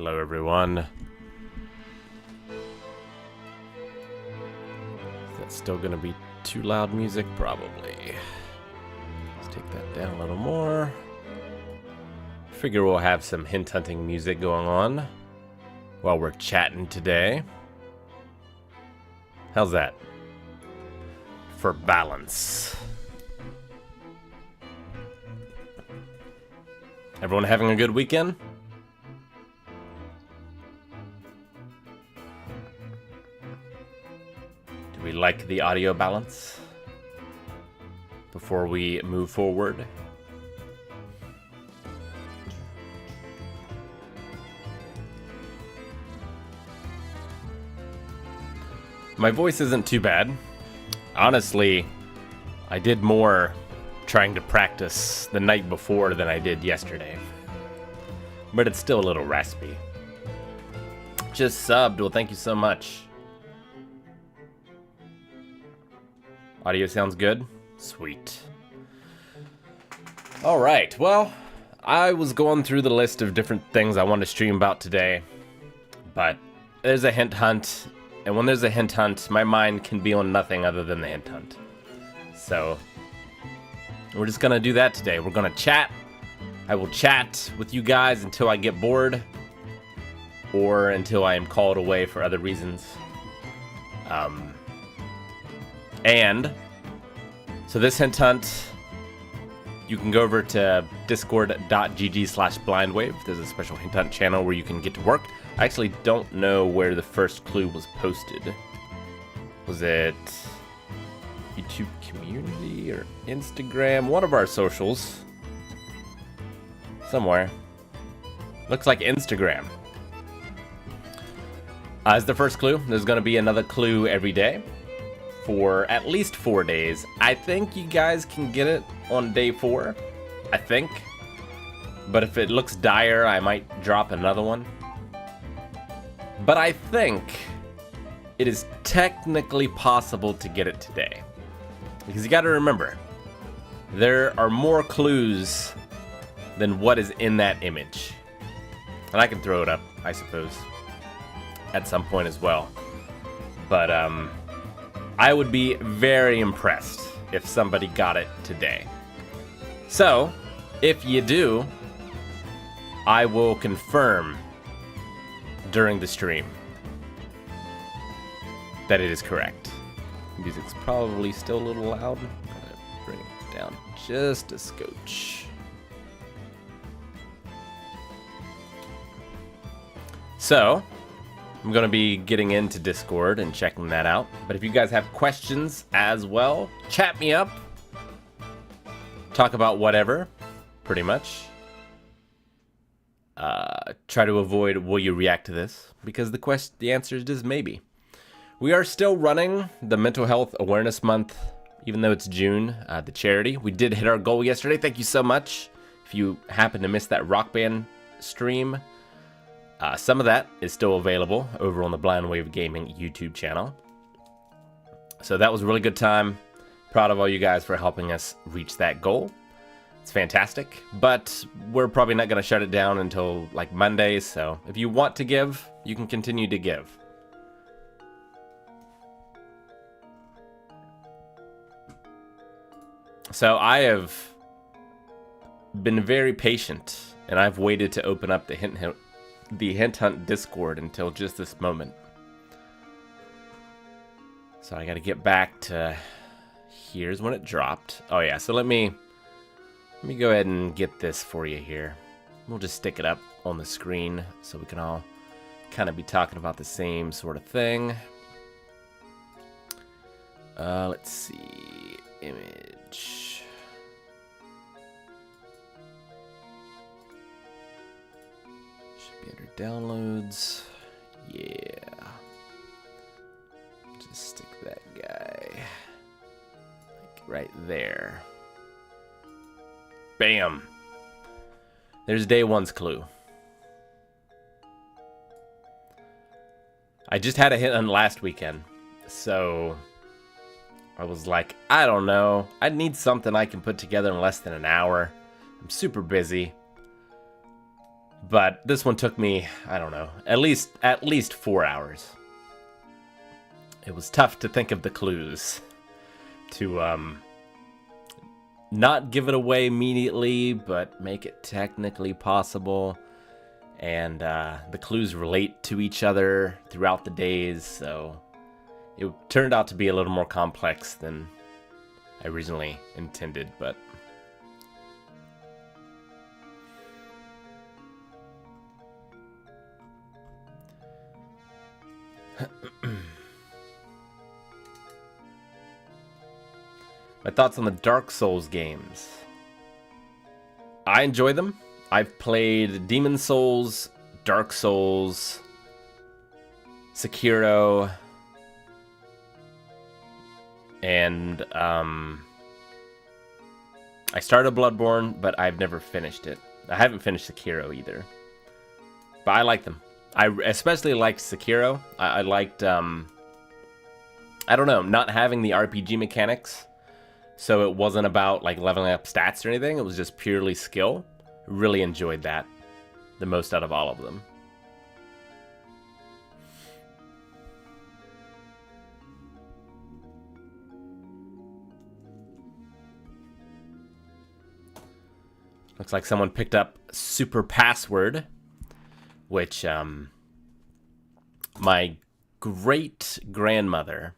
Hello, everyone. Is that still going to be too loud music? Probably. Let's take that down a little more. Figure we'll have some hint hunting music going on while we're chatting today. How's that? For balance. Everyone having a good weekend? Do we like the audio balance before we move forward? My voice isn't too bad. Honestly, I did more trying to practice the night before than I did yesterday. But it's still a little raspy. Just subbed. Well, thank you so much. Audio sounds good? Sweet. Alright, well, I was going through the list of different things I wanted to stream about today. But there's a hint hunt. And when there's a hint hunt, my mind can be on nothing other than the hint hunt. So we're just gonna do that today. We're gonna chat. I will chat with you guys until I get bored or until I am called away for other reasons. And so this hint hunt, you can go over to discord.gg/blindwave. There's a special hint hunt channel where you can get to work. I actually don't know where the first clue was posted. Was it YouTube community or Instagram? One of our socials. Somewhere. Looks like Instagram. As the first clue, there's going to be another clue every day for at least 4 days. I think you guys can get it on day 4. I think. But if it looks dire, I might drop another one. But I think it is technically possible to get it today. Because you got to remember, there are more clues than what is in that image. And I can throw it up, I suppose, at some point as well. But I would be very impressed if somebody got it today. So, if you do, I will confirm during the stream that it is correct. Music's probably still a little loud. I'm gonna bring it down just a scotch. So, I'm gonna be getting into Discord and checking that out. But if you guys have questions as well, chat me up. Talk about whatever, pretty much. Try to avoid will you react to this, because the answer is just maybe. We are still running the Mental Health Awareness Month, even though it's June, the charity. We did hit our goal yesterday. Thank you so much. If you happen to miss that Rock Band stream, some of that is still available over on the Blind Wave Gaming YouTube channel. So that was a really good time. Proud of all you guys for helping us reach that goal. It's fantastic, but we're probably not going to shut it down until like Monday, so if you want to give, you can continue to give. So I have been very patient, and I've waited to open up the Hint Hunt Discord until just this moment. So I got to get back to here's when it dropped. Oh yeah, so let me go ahead and get this for you here. We'll just stick it up on the screen so we can all kind of be talking about the same sort of thing. Let's see. Image. Should be under downloads. Yeah. Just stick that guy like right there. Bam. There's day one's clue. I just had a hit on last weekend, so I was like, I don't know. I need something I can put together in less than an hour. I'm super busy. But this one took me, I don't know, at least 4 hours. It was tough to think of the clues to not give it away immediately, but make it technically possible. And the clues relate to each other throughout the days, so it turned out to be a little more complex than I originally intended, but my thoughts on the Dark Souls games. I enjoy them. I've played Demon Souls, Dark Souls, Sekiro, and I started Bloodborne, but I've never finished it. I haven't finished Sekiro either. But I like them. I especially liked Sekiro. I liked, I don't know, not having the RPG mechanics. So it wasn't about like leveling up stats or anything. It was just purely skill. Really enjoyed that the most out of all of them. Looks like someone picked up Super Password, which my great-grandmother,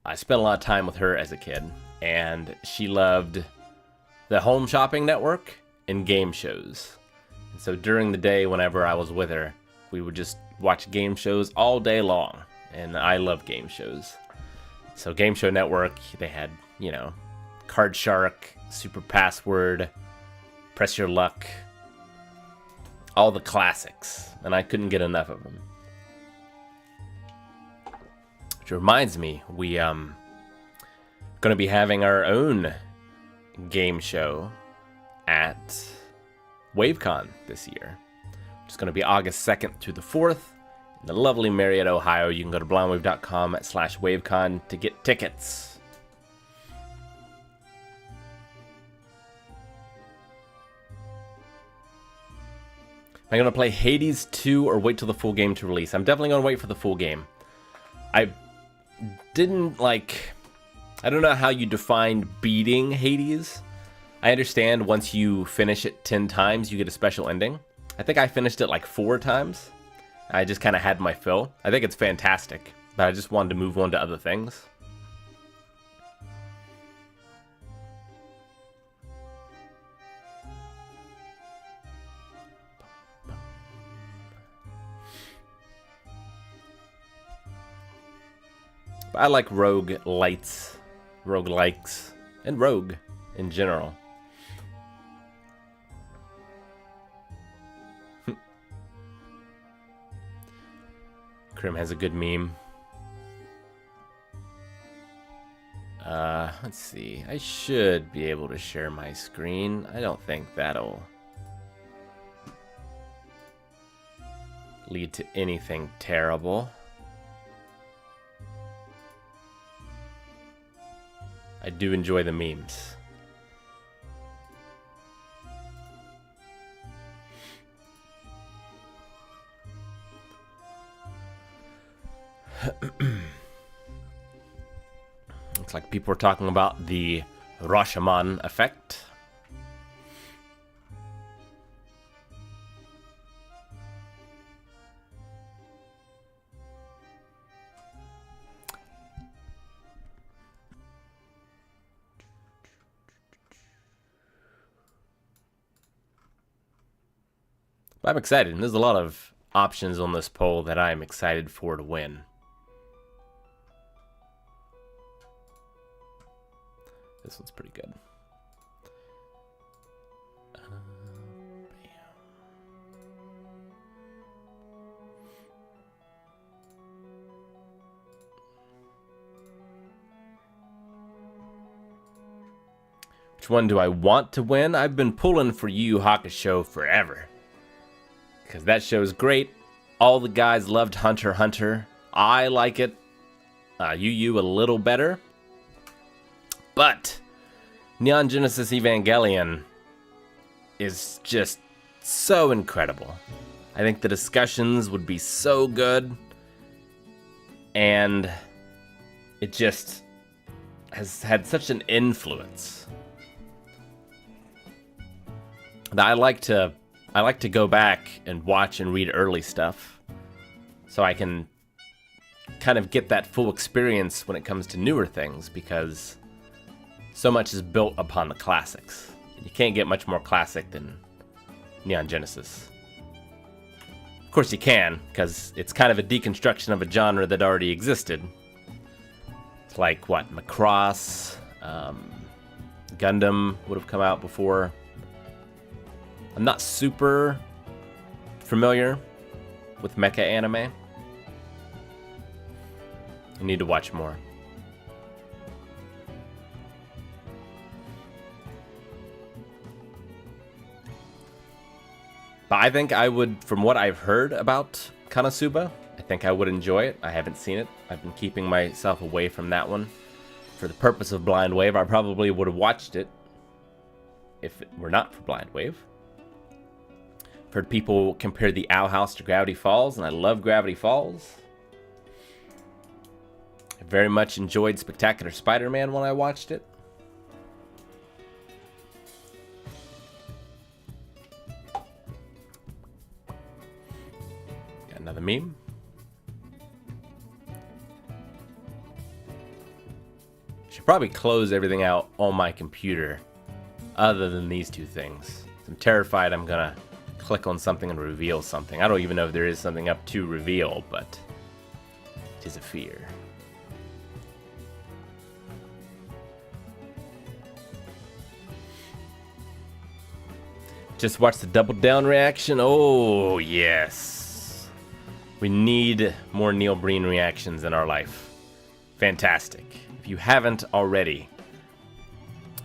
I spent a lot of time with her as a kid, and she loved the Home Shopping Network and game shows. And so during the day, whenever I was with her, we would just watch game shows all day long, and I love game shows. So Game Show Network, they had, you know, Card Shark, Super Password, Press Your Luck, all the classics, and I couldn't get enough of them. Which reminds me, we going to be having our own game show at WaveCon this year. It's going to be August 2nd through the 4th in the lovely Marietta, Ohio. You can go to blindwave.com/WaveCon to get tickets. Am I going to play Hades 2 or wait till the full game to release? I'm definitely going to wait for the full game. I didn't I don't know how you define beating Hades. I understand once you finish it 10 times, you get a special ending. I think I finished it like 4 times. I just kind of had my fill. I think it's fantastic, but I just wanted to move on to other things. But I like roguelites, roguelikes, and rogue in general. Krim has a good meme. Let's see. I should be able to share my screen. I don't think that'll lead to anything terrible. I do enjoy the memes. Looks like people are talking about the Rashomon effect. But I'm excited. There's a lot of options on this poll that I'm excited for to win. This one's pretty good. Which one do I want to win? I've been pulling for Yu Yu Hakusho forever. Because that show is great. All the guys loved Hunter x Hunter. I like it. Yu Yu a little better. But Neon Genesis Evangelion is just so incredible. I think the discussions would be so good, and it just has had such an influence that I like to go back and watch and read early stuff so I can kind of get that full experience when it comes to newer things, because so much is built upon the classics. You can't get much more classic than Neon Genesis. Of course you can, because it's kind of a deconstruction of a genre that already existed. It's like, what, Macross, Gundam would have come out before. I'm not super familiar with mecha anime. I need to watch more. But I think I would, from what I've heard about Konosuba, I think I would enjoy it. I haven't seen it. I've been keeping myself away from that one. For the purpose of Blind Wave, I probably would have watched it if it were not for Blind Wave. I've heard people compare the Owl House to Gravity Falls, and I love Gravity Falls. I very much enjoyed Spectacular Spider-Man when I watched it. Got another meme. Should probably close everything out on my computer other than these two things. I'm terrified I'm gonna click on something and reveal something. I don't even know if there is something up to reveal, but it is a fear. Just watch the Double Down reaction. Oh, yes. We need more Neil Breen reactions in our life. Fantastic. If you haven't already,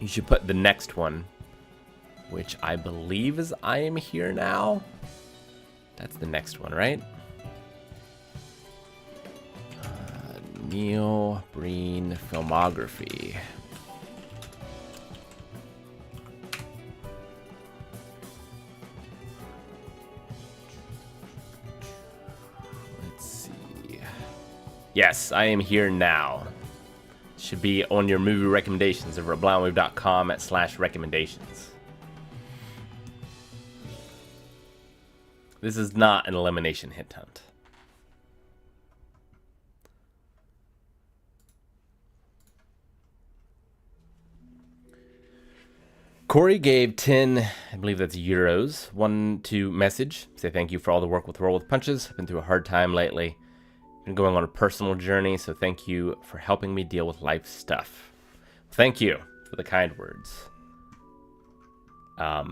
you should put the next one, which I believe is I Am Here Now. That's the next one, right? Neil Breen filmography. Let's see. Yes, I Am Here Now. Should be on your movie recommendations over at blindwave.com/recommendations. This is not an elimination hit hunt. Corey gave 10, I believe that's euros, one to message. Say thank you for all the work with Roll with Punches. I've been through a hard time lately. Been going on a personal journey, so thank you for helping me deal with life stuff. Thank you for the kind words. I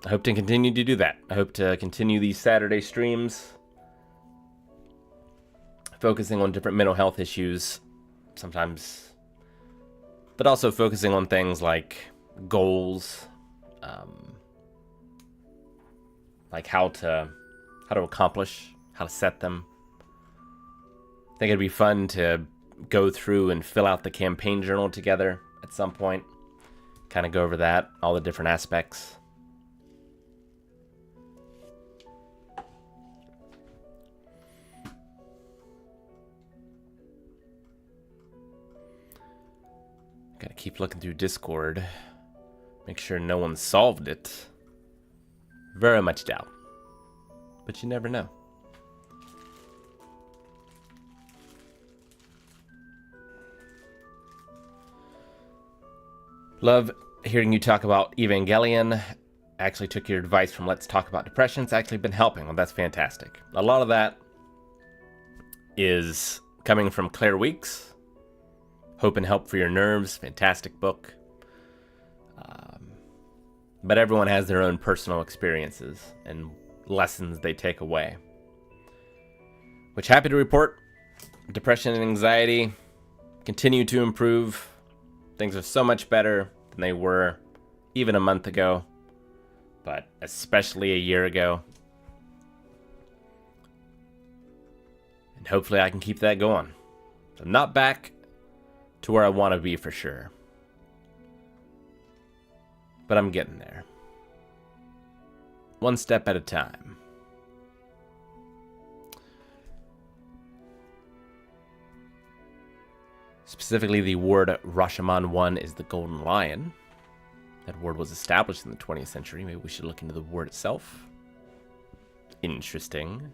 hope to continue to do that. I hope to continue these Saturday streams, focusing on different mental health issues sometimes, but also focusing on things like goals, like how to accomplish, how to set them. I think it'd be fun to go through and fill out the campaign journal together at some point. Kind of go over that, all the different aspects. Gotta keep looking through Discord. Make sure no one solved it. Very much doubt. But you never know. Love hearing you talk about Evangelion. Actually took your advice from Let's Talk About Depression. It's actually been helping. Well, that's fantastic. A lot of that is coming from Claire Weeks. Hope and Help for Your Nerves. Fantastic book. But everyone has their own personal experiences and lessons they take away. Which, happy to report, depression and anxiety continue to improve. Things are so much better than they were even a month ago, but especially a year ago. And hopefully I can keep that going. I'm not back to where I want to be for sure, but I'm getting there. one step at a time. Specifically, the word Rashomon 1 is the golden lion. That word was established in the 20th century. Maybe we should look into the word itself. Interesting.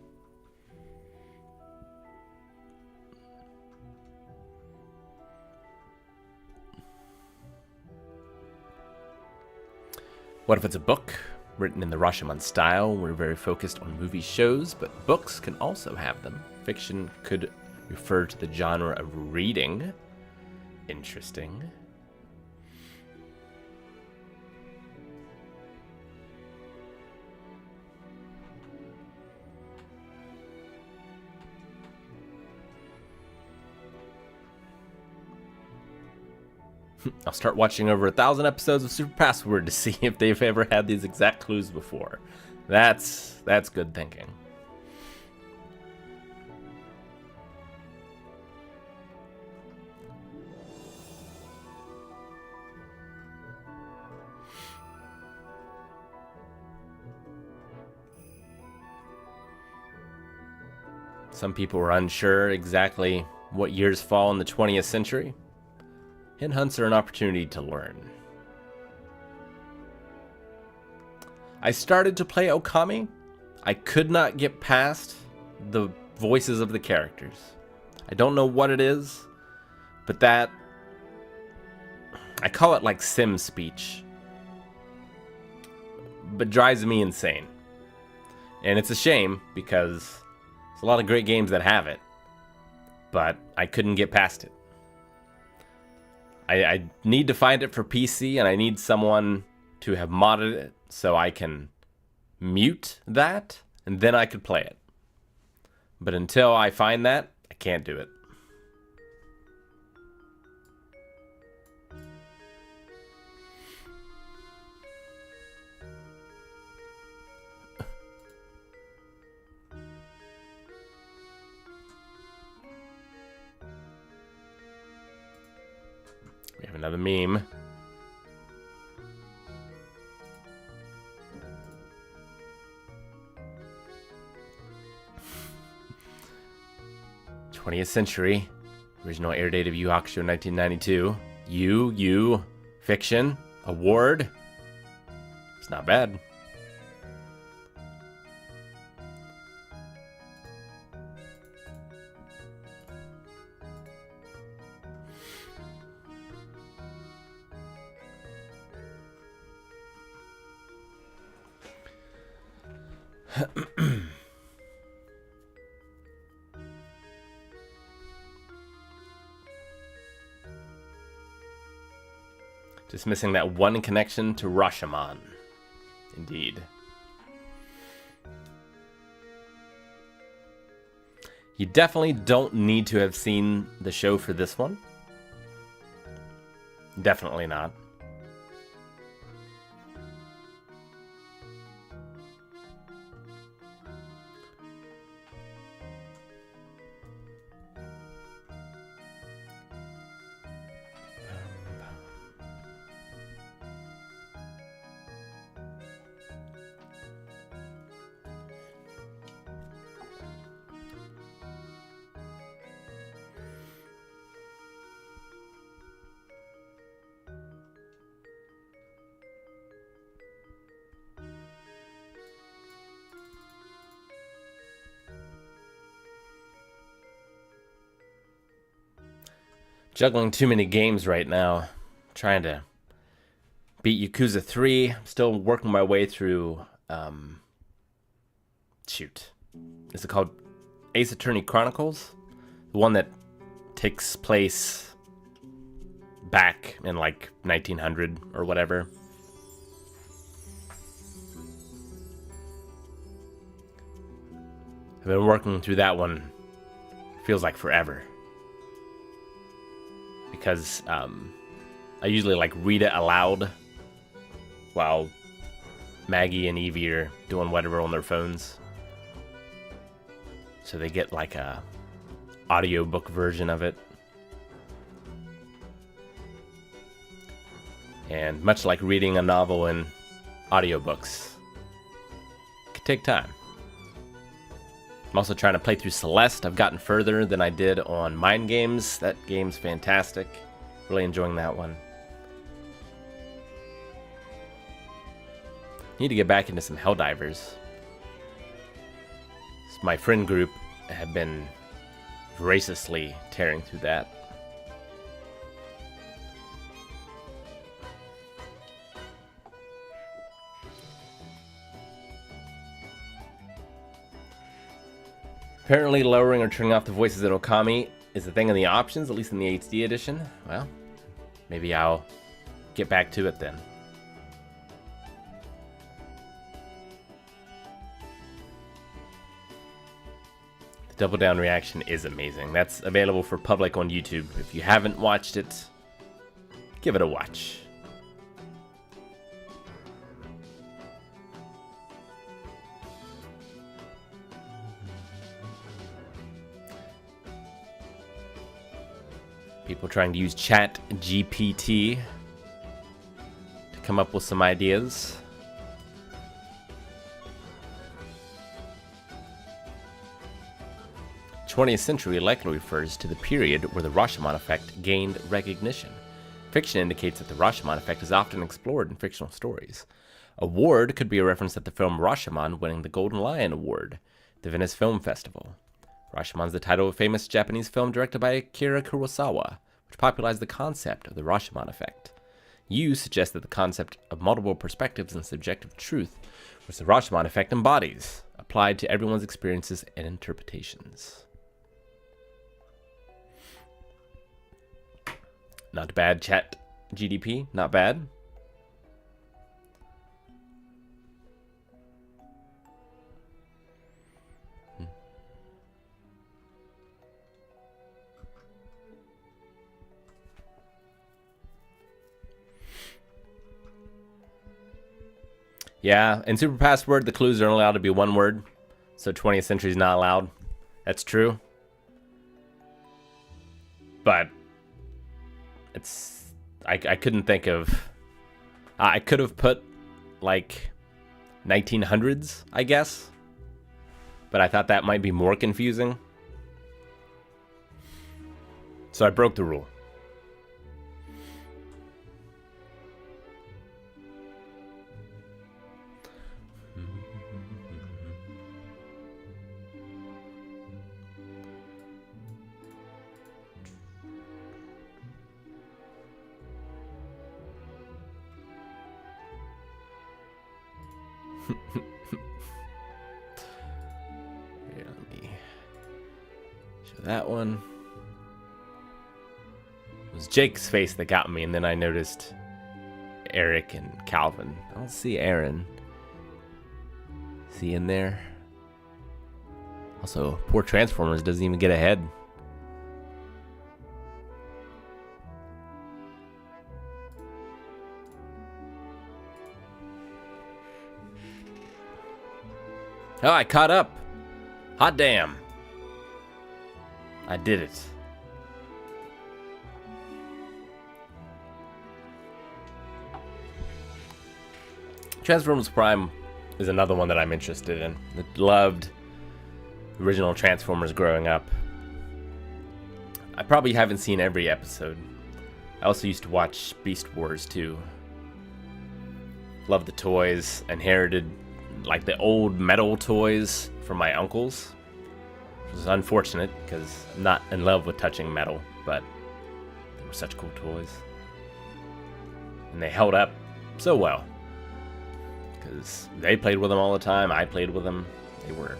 What if it's a book written in the Rashomon style? We're very focused on movie shows, but books can also have them. Fiction could refer to the genre of reading. Interesting. I'll start watching over 1,000 episodes of Super Password to see if they've ever had these exact clues before. That's good thinking. Some people were unsure exactly what years fall in the 20th century. Hint hunts are an opportunity to learn. I started to play Okami. I could not get past the voices of the characters. I don't know what it is, but that... I call it like sim speech. But drives me insane. And it's a shame because there's a lot of great games that have it. But I couldn't get past it. I need to find it for PC, and I need someone to have modded it so I can mute that, and then I could play it. But until I find that, I can't do it. We have another meme. '20th century. Original air date of Yu Hakusho 1992. You, fiction, award. It's not bad. Just missing that one connection to Rashomon. Indeed. You definitely don't need to have seen the show for this one. Definitely not. Juggling too many games right now. Trying to beat Yakuza 3. I'm still working my way through... Shoot. Is it called Ace Attorney Chronicles? The one that takes place back in like 1900 or whatever. I've been working through that one. Feels like forever. Because I usually like read it aloud while Maggie and Evie are doing whatever on their phones. So they get like a audiobook version of it. And much like reading a novel in audiobooks, can take time. I'm also trying to play through Celeste. I've gotten further than I did on Mind Games. That game's fantastic. Really enjoying that one. Need to get back into some Helldivers. My friend group have been voraciously tearing through that. Apparently lowering or turning off the voices in Okami is a thing in the options, at least in the HD edition. Well, maybe I'll get back to it then. The Double Down reaction is amazing. That's available for public on YouTube. If you haven't watched it, give it a watch. People trying to use Chat GPT to come up with some ideas. The 20th century likely refers to the period where the Rashomon effect gained recognition. Fiction indicates that the Rashomon effect is often explored in fictional stories. Award could be a reference to the film Rashomon winning the Golden Lion Award at the Venice Film Festival. Rashomon is the title of a famous Japanese film directed by Akira Kurosawa, which popularized the concept of the Rashomon effect. You suggest that the concept of multiple perspectives and subjective truth, which the Rashomon effect embodies, applied to everyone's experiences and interpretations. Not bad, Chat GDP, not bad. Yeah, in Super Password, the clues are only allowed to be one word, so 20th century is not allowed. That's true. But it's I couldn't think of. I could have put like 1900s, I guess, but I thought that might be more confusing, so I broke the rule. Here, let me show that one. It was Jake's face that got me, and then I noticed Eric and Calvin. I don't see Aaron. Is he in there? Also, poor Transformers doesn't even get ahead. Oh, I caught up. Hot damn. I did it. Transformers Prime is another one that I'm interested in. I loved original Transformers growing up. I probably haven't seen every episode. I also used to watch Beast Wars too. Loved the toys. Inherited like the old metal toys from my uncles, which was unfortunate because I'm not in love with touching metal, but they were such cool toys. And they held up so well because they played with them all the time. I played with them. They were,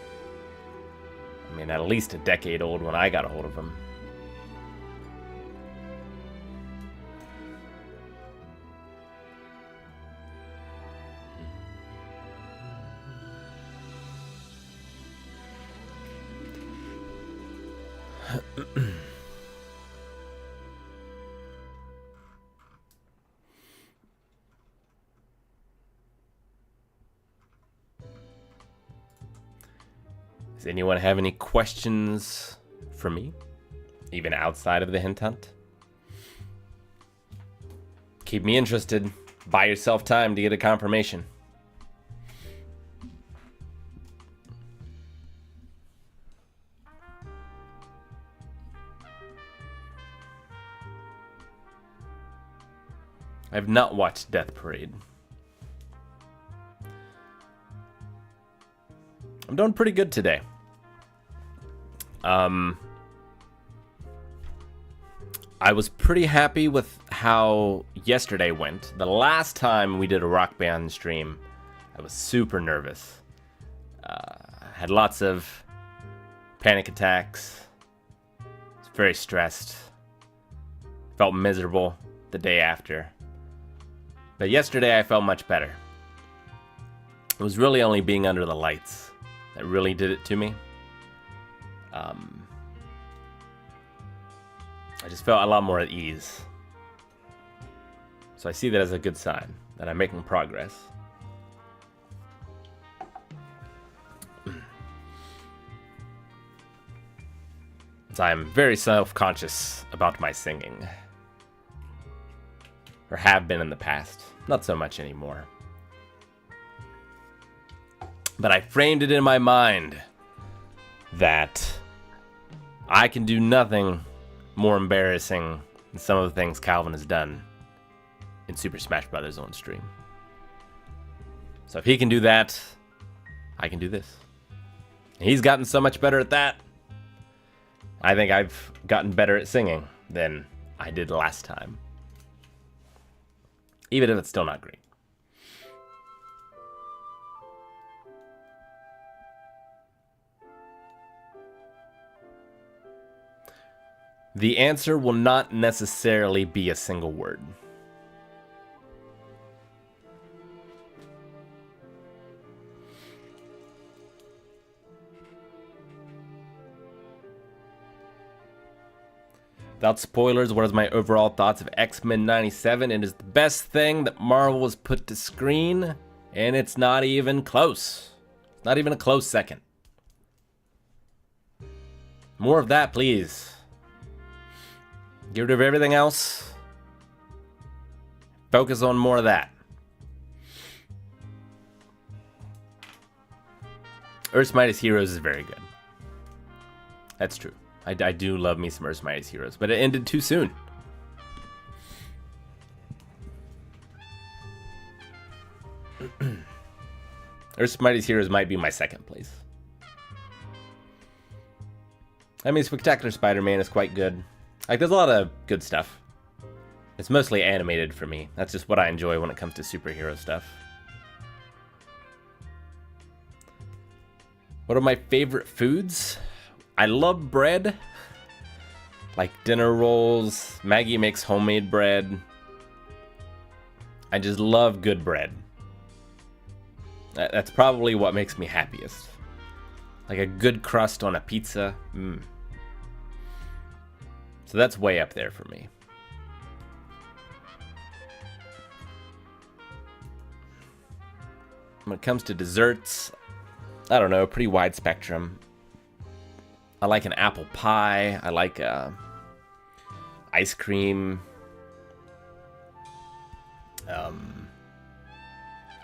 I mean, at least a decade old when I got a hold of them. Does anyone have any questions for me, even outside of the hint hunt? Keep me interested. Buy yourself time to get a confirmation. I have not watched Death Parade. I'm doing pretty good today. I was pretty happy with how yesterday went. The last time we did a Rock Band stream, I was super nervous. Had lots of panic attacks. Was very stressed. Felt miserable the day after. But yesterday I felt much better. It was really only being under the lights that really did it to me. I just felt a lot more at ease. So I see that as a good sign, that I'm making progress. So I'm very self-conscious about my singing. Or have been in the past. Not so much anymore. But I framed it in my mind that I can do nothing more embarrassing than some of the things Calvin has done in Super Smash Bros. On stream. So if he can do that, I can do this. And he's gotten so much better at that. I think I've gotten better at singing than I did last time. Even if it's still not great. The answer will not necessarily be a single word. Without spoilers, what is my overall thoughts of X-Men 97? It is the best thing that Marvel has put to screen, and it's not even close. Not even a close second. More of that, please. Get rid of everything else. Focus on more of that. Earth's Mightiest Heroes is very good. That's true. I do love me some Earth's Mightiest Heroes, but it ended too soon. Earth's Mightiest Heroes might be my second place. I mean, Spectacular Spider-Man is quite good. Like, there's a lot of good stuff. It's mostly animated for me. That's just what I enjoy when it comes to superhero stuff. What are my favorite foods? I love bread. Like dinner rolls. Maggie makes homemade bread. I just love good bread. That's probably what makes me happiest. Like a good crust on a pizza. So that's way up there for me. When it comes to desserts, I don't know, pretty wide spectrum. I like an apple pie. I like ice cream.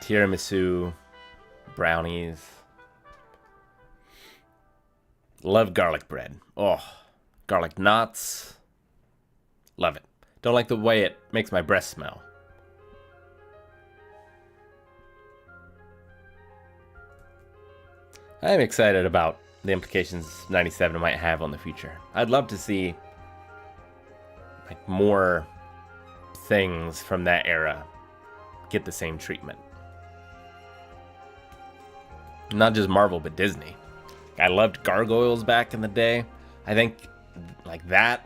Tiramisu. Brownies. Love garlic bread. Oh, garlic knots. Love it. Don't like the way it makes my breath smell. I am excited about the implications 97 might have on the future. I'd love to see like more things from that era get the same treatment. Not just Marvel, but Disney. I loved Gargoyles back in the day. I think like that.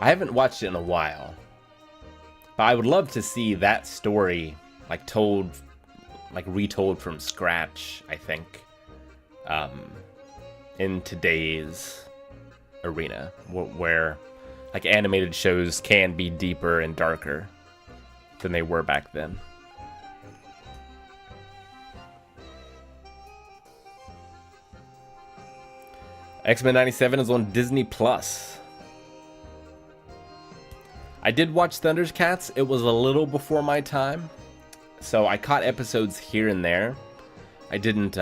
I haven't watched it in a while, but I would love to see that story like told, like retold from scratch, I think, in today's arena, where like animated shows can be deeper and darker than they were back then. X-Men 97 is on Disney Plus. I did watch Thundercats. It was a little before my time, so I caught episodes here and there. I didn't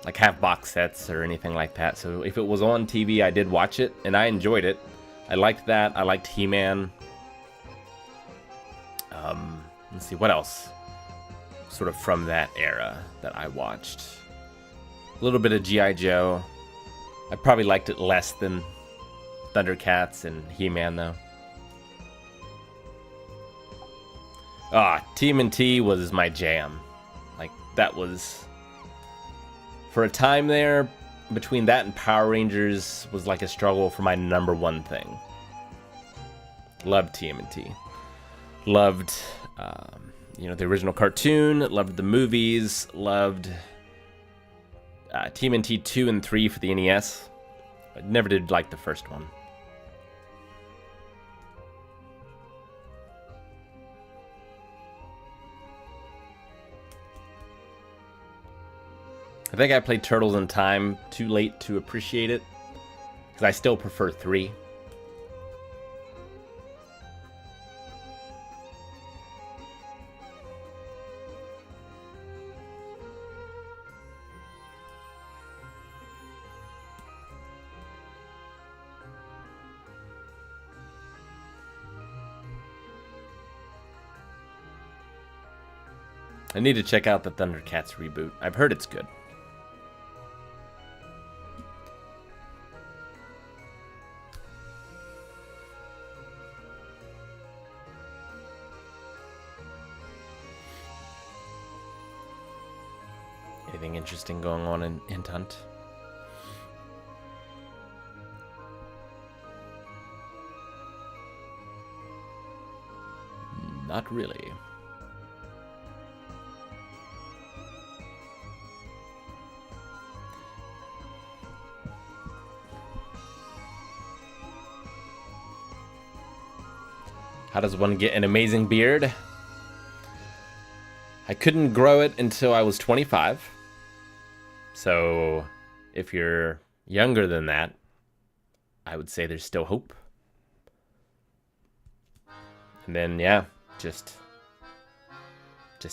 like have box sets or anything like that. So if it was on TV, I did watch it, and I enjoyed it. I liked that. I liked He-Man. Let's see, what else? Sort of from that era that I watched. A little bit of G.I. Joe. I probably liked it less than Thundercats and He-Man, though. TMNT was my jam. Like, that was... For a time there, between that and Power Rangers was like a struggle for my number one thing. Loved TMNT. Loved, the original cartoon. Loved the movies. Loved TMNT 2 and 3 for the NES. I never did like the first one. I think I played Turtles in Time too late to appreciate it, because I still prefer 3. I need to check out the Thundercats reboot. I've heard it's good. Anything interesting going on in Hint Hunt? Not really. How does one get an amazing beard? I couldn't grow it until I was 25. So if you're younger than that, I would say there's still hope. And then, yeah, just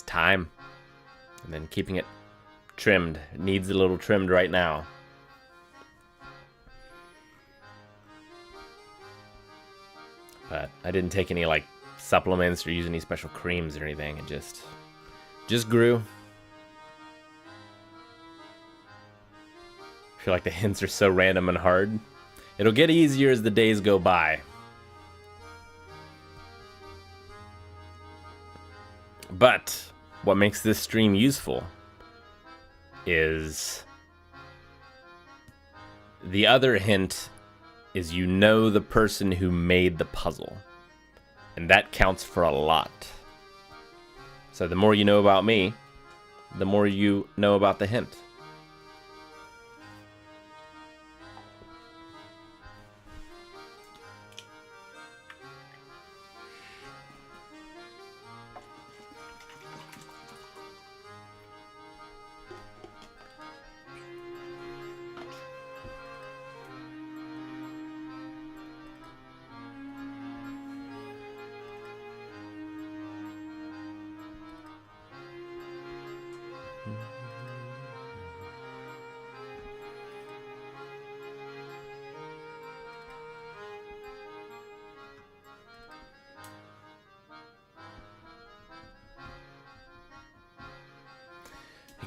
time. And then keeping it trimmed. It needs a little trimmed right now. But I didn't take any like supplements or use any special creams or anything. It just grew. I feel like the hints are so random and hard. It'll get easier as the days go by. But what makes this stream useful is the other hint is the person who made the puzzle. And that counts for a lot. So the more you know about me, the more you know about the hint.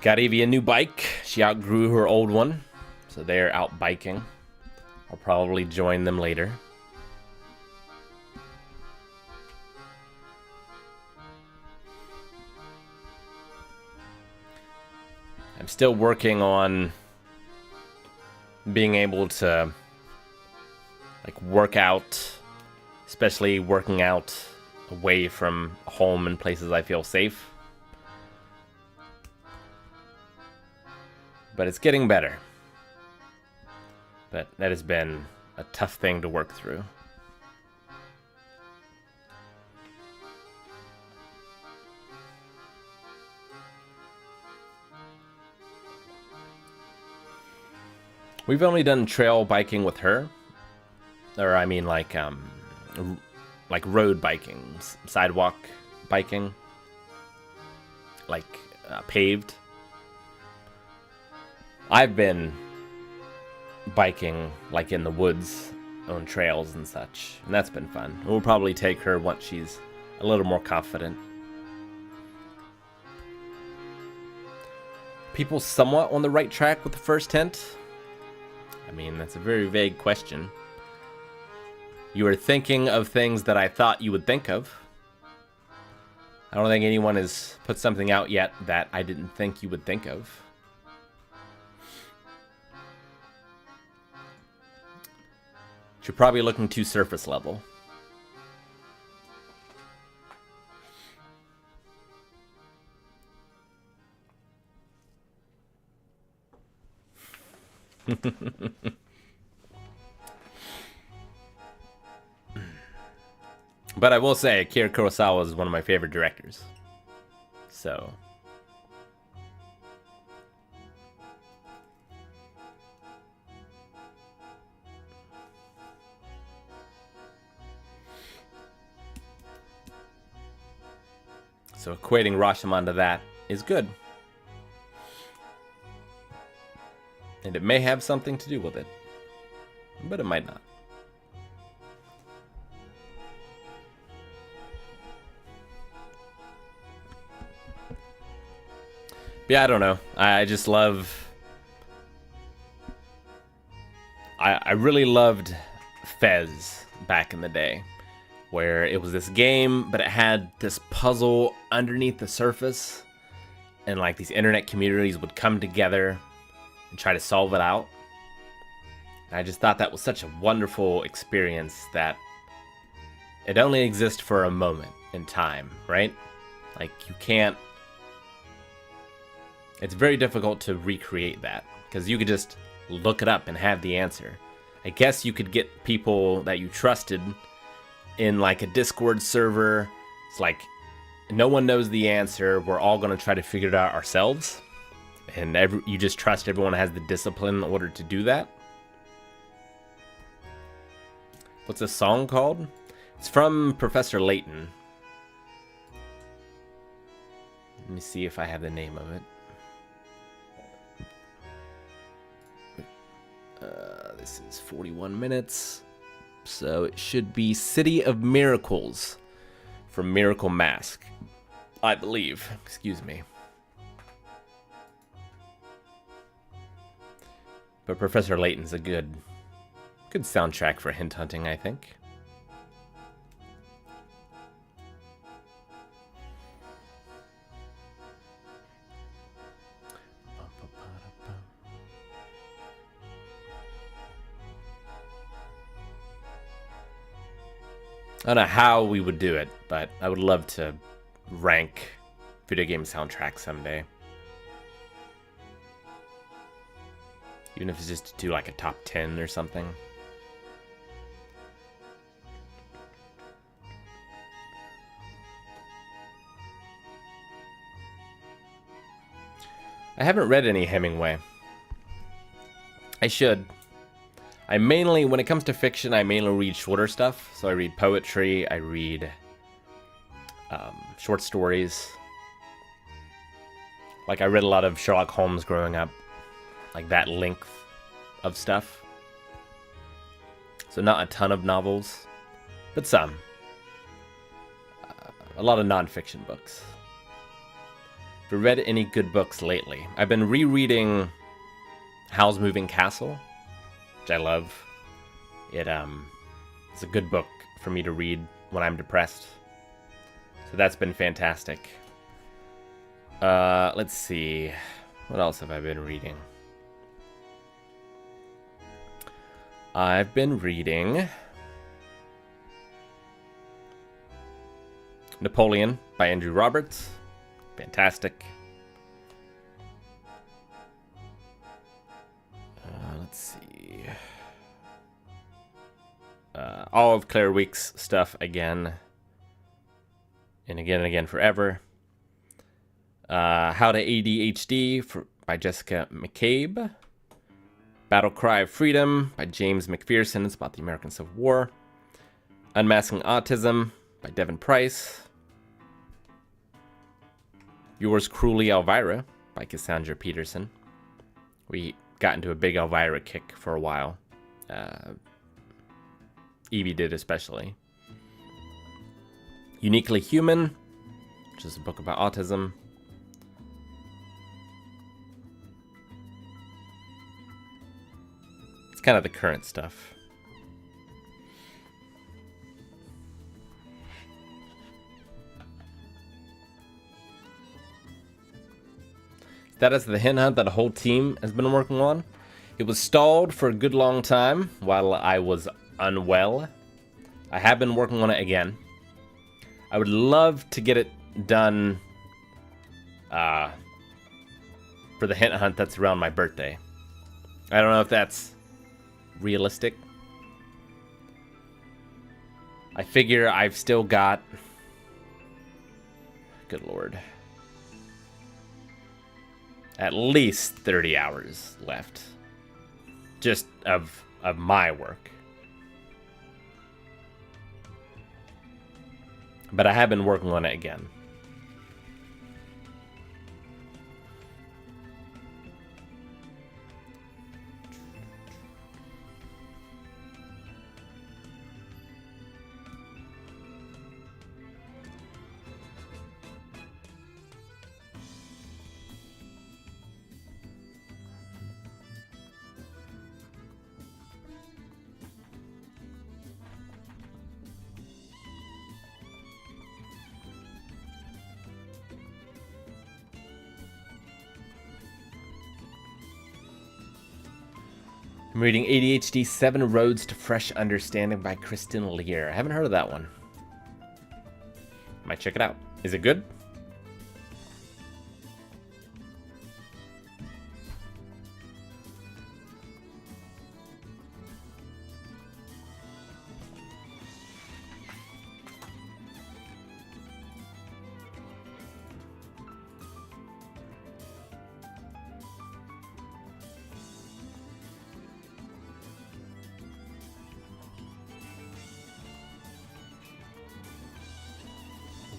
Got Evie a new bike. She outgrew her old one, so they're out biking. I'll probably join them later. I'm still working on being able to like work out, especially working out away from home and places I feel safe. But it's getting better. But that has been a tough thing to work through. We've only done trail biking with her. Or I mean like road biking, sidewalk biking, like paved. I've been biking like in the woods on trails and such, and that's been fun. We'll probably take her once she's a little more confident. People somewhat on the right track with the first hint? I mean, that's a very vague question. You are thinking of things that I thought you would think of. I don't think anyone has put something out yet that I didn't think you would think of. You're probably looking too surface level. But I will say, Akira Kurosawa is one of my favorite directors. So... So equating Rashomon to that is good. And it may have something to do with it. But it might not. Yeah, I don't know. I just love... I really loved Fez back in the day, where it was this game, but it had this puzzle underneath the surface, and like these internet communities would come together and try to solve it out. And I just thought that was such a wonderful experience that it only exists for a moment in time, right? Like, you can't... It's very difficult to recreate that, because you could just look it up and have the answer. I guess you could get people that you trusted in like a Discord server. It's like, no one knows the answer. We're all going to try to figure it out ourselves. And you just trust everyone has the discipline in order to do that. What's the song called? It's from Professor Layton. Let me see if I have the name of it. This is 41 minutes. So it should be City of Miracles from Miracle Mask, I believe. Excuse me. But Professor Layton's a good soundtrack for hint hunting, I think. I don't know how we would do it, but I would love to rank video game soundtracks someday. Even if it's just to do like a top 10 or something. I haven't read any Hemingway. I should. I mainly, when it comes to fiction, I mainly read shorter stuff. So I read poetry, I read short stories. Like, I read a lot of Sherlock Holmes growing up. Like, that length of stuff. So not a ton of novels, but some. A lot of nonfiction books. Have you read any good books lately? I've been rereading Howl's Moving Castle, which I love. It's a good book for me to read when I'm depressed. So that's been fantastic. Let's see. What else have I been reading? I've been reading Napoleon by Andrew Roberts. Fantastic. Let's see. All of Claire Week's stuff again. And again forever. How to ADHD by Jessica McCabe. Battle Cry of Freedom by James McPherson. It's about the American Civil War. Unmasking Autism by Devin Price. Yours Cruelly, Elvira by Cassandra Peterson. We got into a big Elvira kick for a while. Evie did especially. Uniquely Human, which is a book about autism. It's kind of the current stuff. Status of the hen hunt that a whole team has been working on. It was stalled for a good long time while I was unwell. I have been working on it again. I would love to get it done for the hen hunt that's around my birthday. I don't know if that's realistic. I figure I've still got... Good Lord. At least 30 hours left. Just of my work. But I have been working on it again. I'm reading ADHD 7 Roads to Fresh Understanding by Kristen Lear. I haven't heard of that one. Might check it out. Is it good?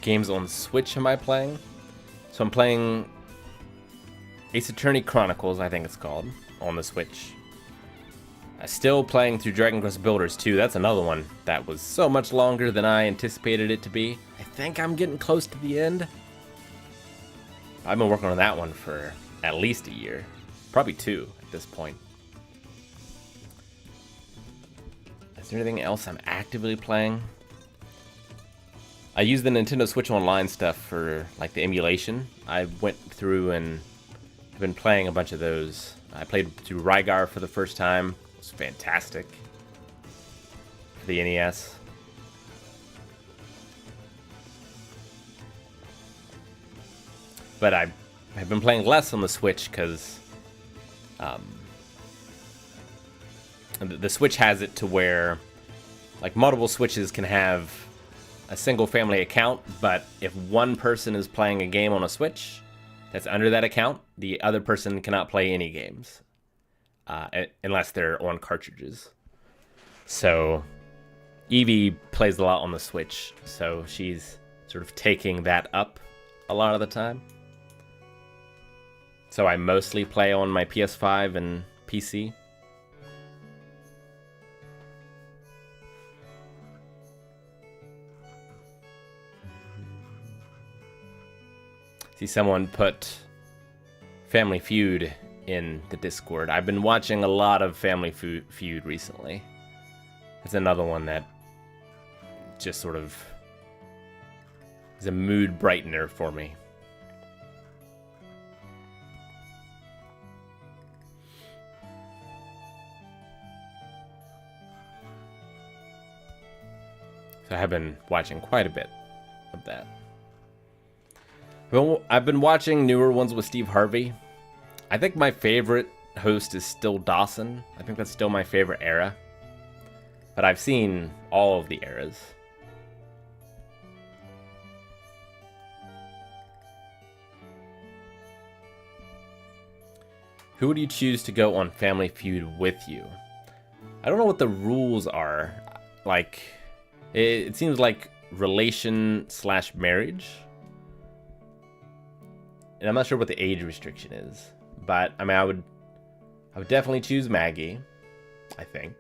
Games on Switch am I playing? So I'm playing Ace Attorney Chronicles, I think it's called, on the Switch. I'm still playing through Dragon Quest Builders 2. That's another one that was so much longer than I anticipated it to be. I think I'm getting close to the end. I've been working on that one for at least a year. Probably 2 at this point. Is there anything else I'm actively playing? I use the Nintendo Switch Online stuff for like the emulation. I went through and have been playing a bunch of those. I played through Rygar for the first time. It was fantastic. For the NES. But I have been playing less on the Switch because the Switch has it to where like multiple Switches can have a single family account, but if one person is playing a game on a Switch that's under that account, the other person cannot play any games unless they're on cartridges. So Evie plays a lot on the Switch, so she's sort of taking that up a lot of the time. So I mostly play on my PS5 and PC. See, someone put Family Feud in the Discord. I've been watching a lot of Family Feud recently. It's another one that just sort of is a mood brightener for me. So I have been watching quite a bit of that. Well, I've been watching newer ones with Steve Harvey. I think my favorite host is still Dawson. I think that's still my favorite era. But I've seen all of the eras. Who would you choose to go on Family Feud with you? I don't know what the rules are. Like, it seems like relation/marriage. And I'm not sure what the age restriction is, but I mean, I would I would definitely choose Maggie, I think.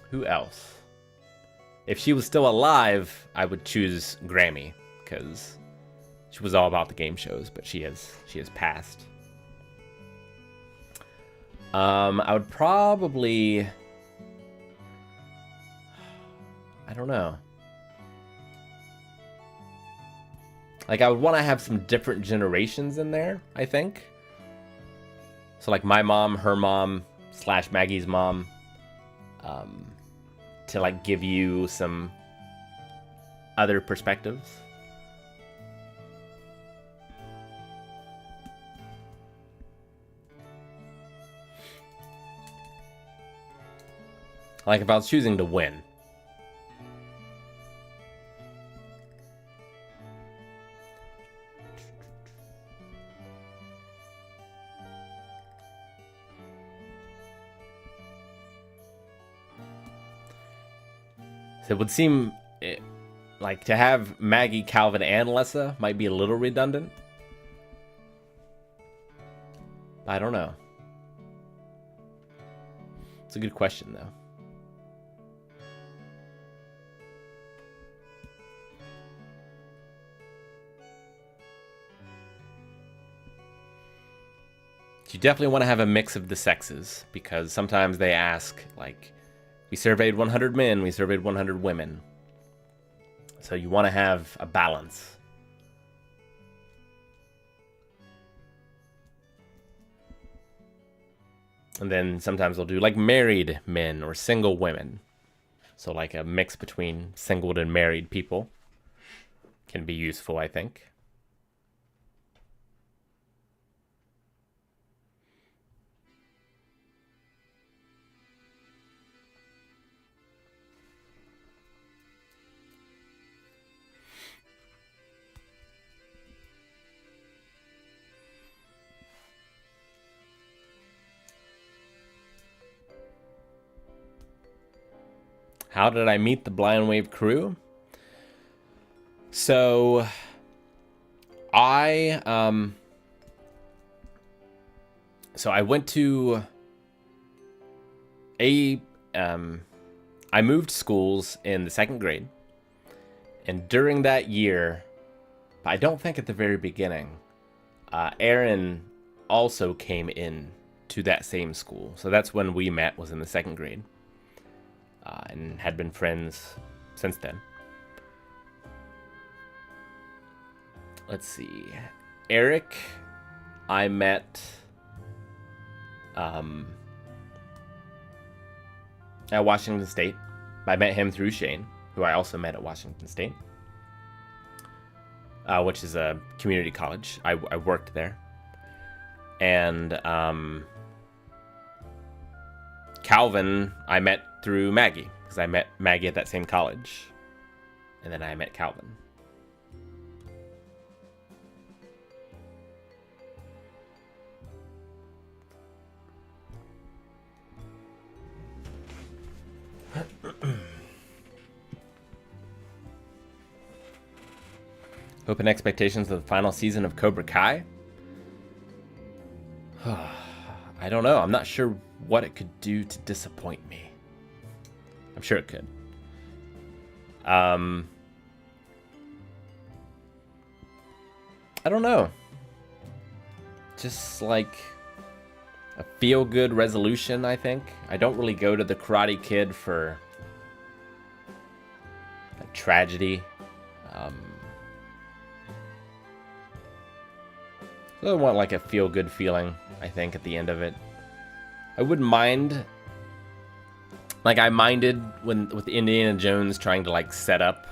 Who else? If she was still alive, I would choose Grammy, because she was all about the game shows, but she has passed. I would probably, I don't know. Like, I would want to have some different generations in there, I think. So, like, my mom, her mom, / Maggie's mom, to, like, give you some other perspectives. Like, if I was choosing to win. So it would seem like to have Maggie, Calvin, and Lessa might be a little redundant. I don't know. It's a good question, though. You definitely want to have a mix of the sexes, because sometimes they ask, like, we surveyed 100 men, we surveyed 100 women. So you want to have a balance. And then sometimes they'll do like married men or single women. So like a mix between single and married people can be useful, I think. How did I meet the Blind Wave crew? So I went to I moved schools in the 2nd grade, and during that year, I don't think at the very beginning, Aaron also came in to that same school. So that's when we met, was in the 2nd grade. And had been friends since then. Let's see. Eric, I met at Washington State. I met him through Shane, who I also met at Washington State, which is a community college. I worked there. And Calvin, I met through Maggie, because I met Maggie at that same college, and then I met Calvin. Hope and expectations of the final season of Cobra Kai? I don't know. I'm not sure what it could do to disappoint me. I'm sure it could. I don't know. Just like a feel-good resolution, I think. I don't really go to the Karate Kid for a tragedy. So I want like a feel-good feeling, I think, at the end of it. I wouldn't mind. Like, I minded with Indiana Jones trying to like set up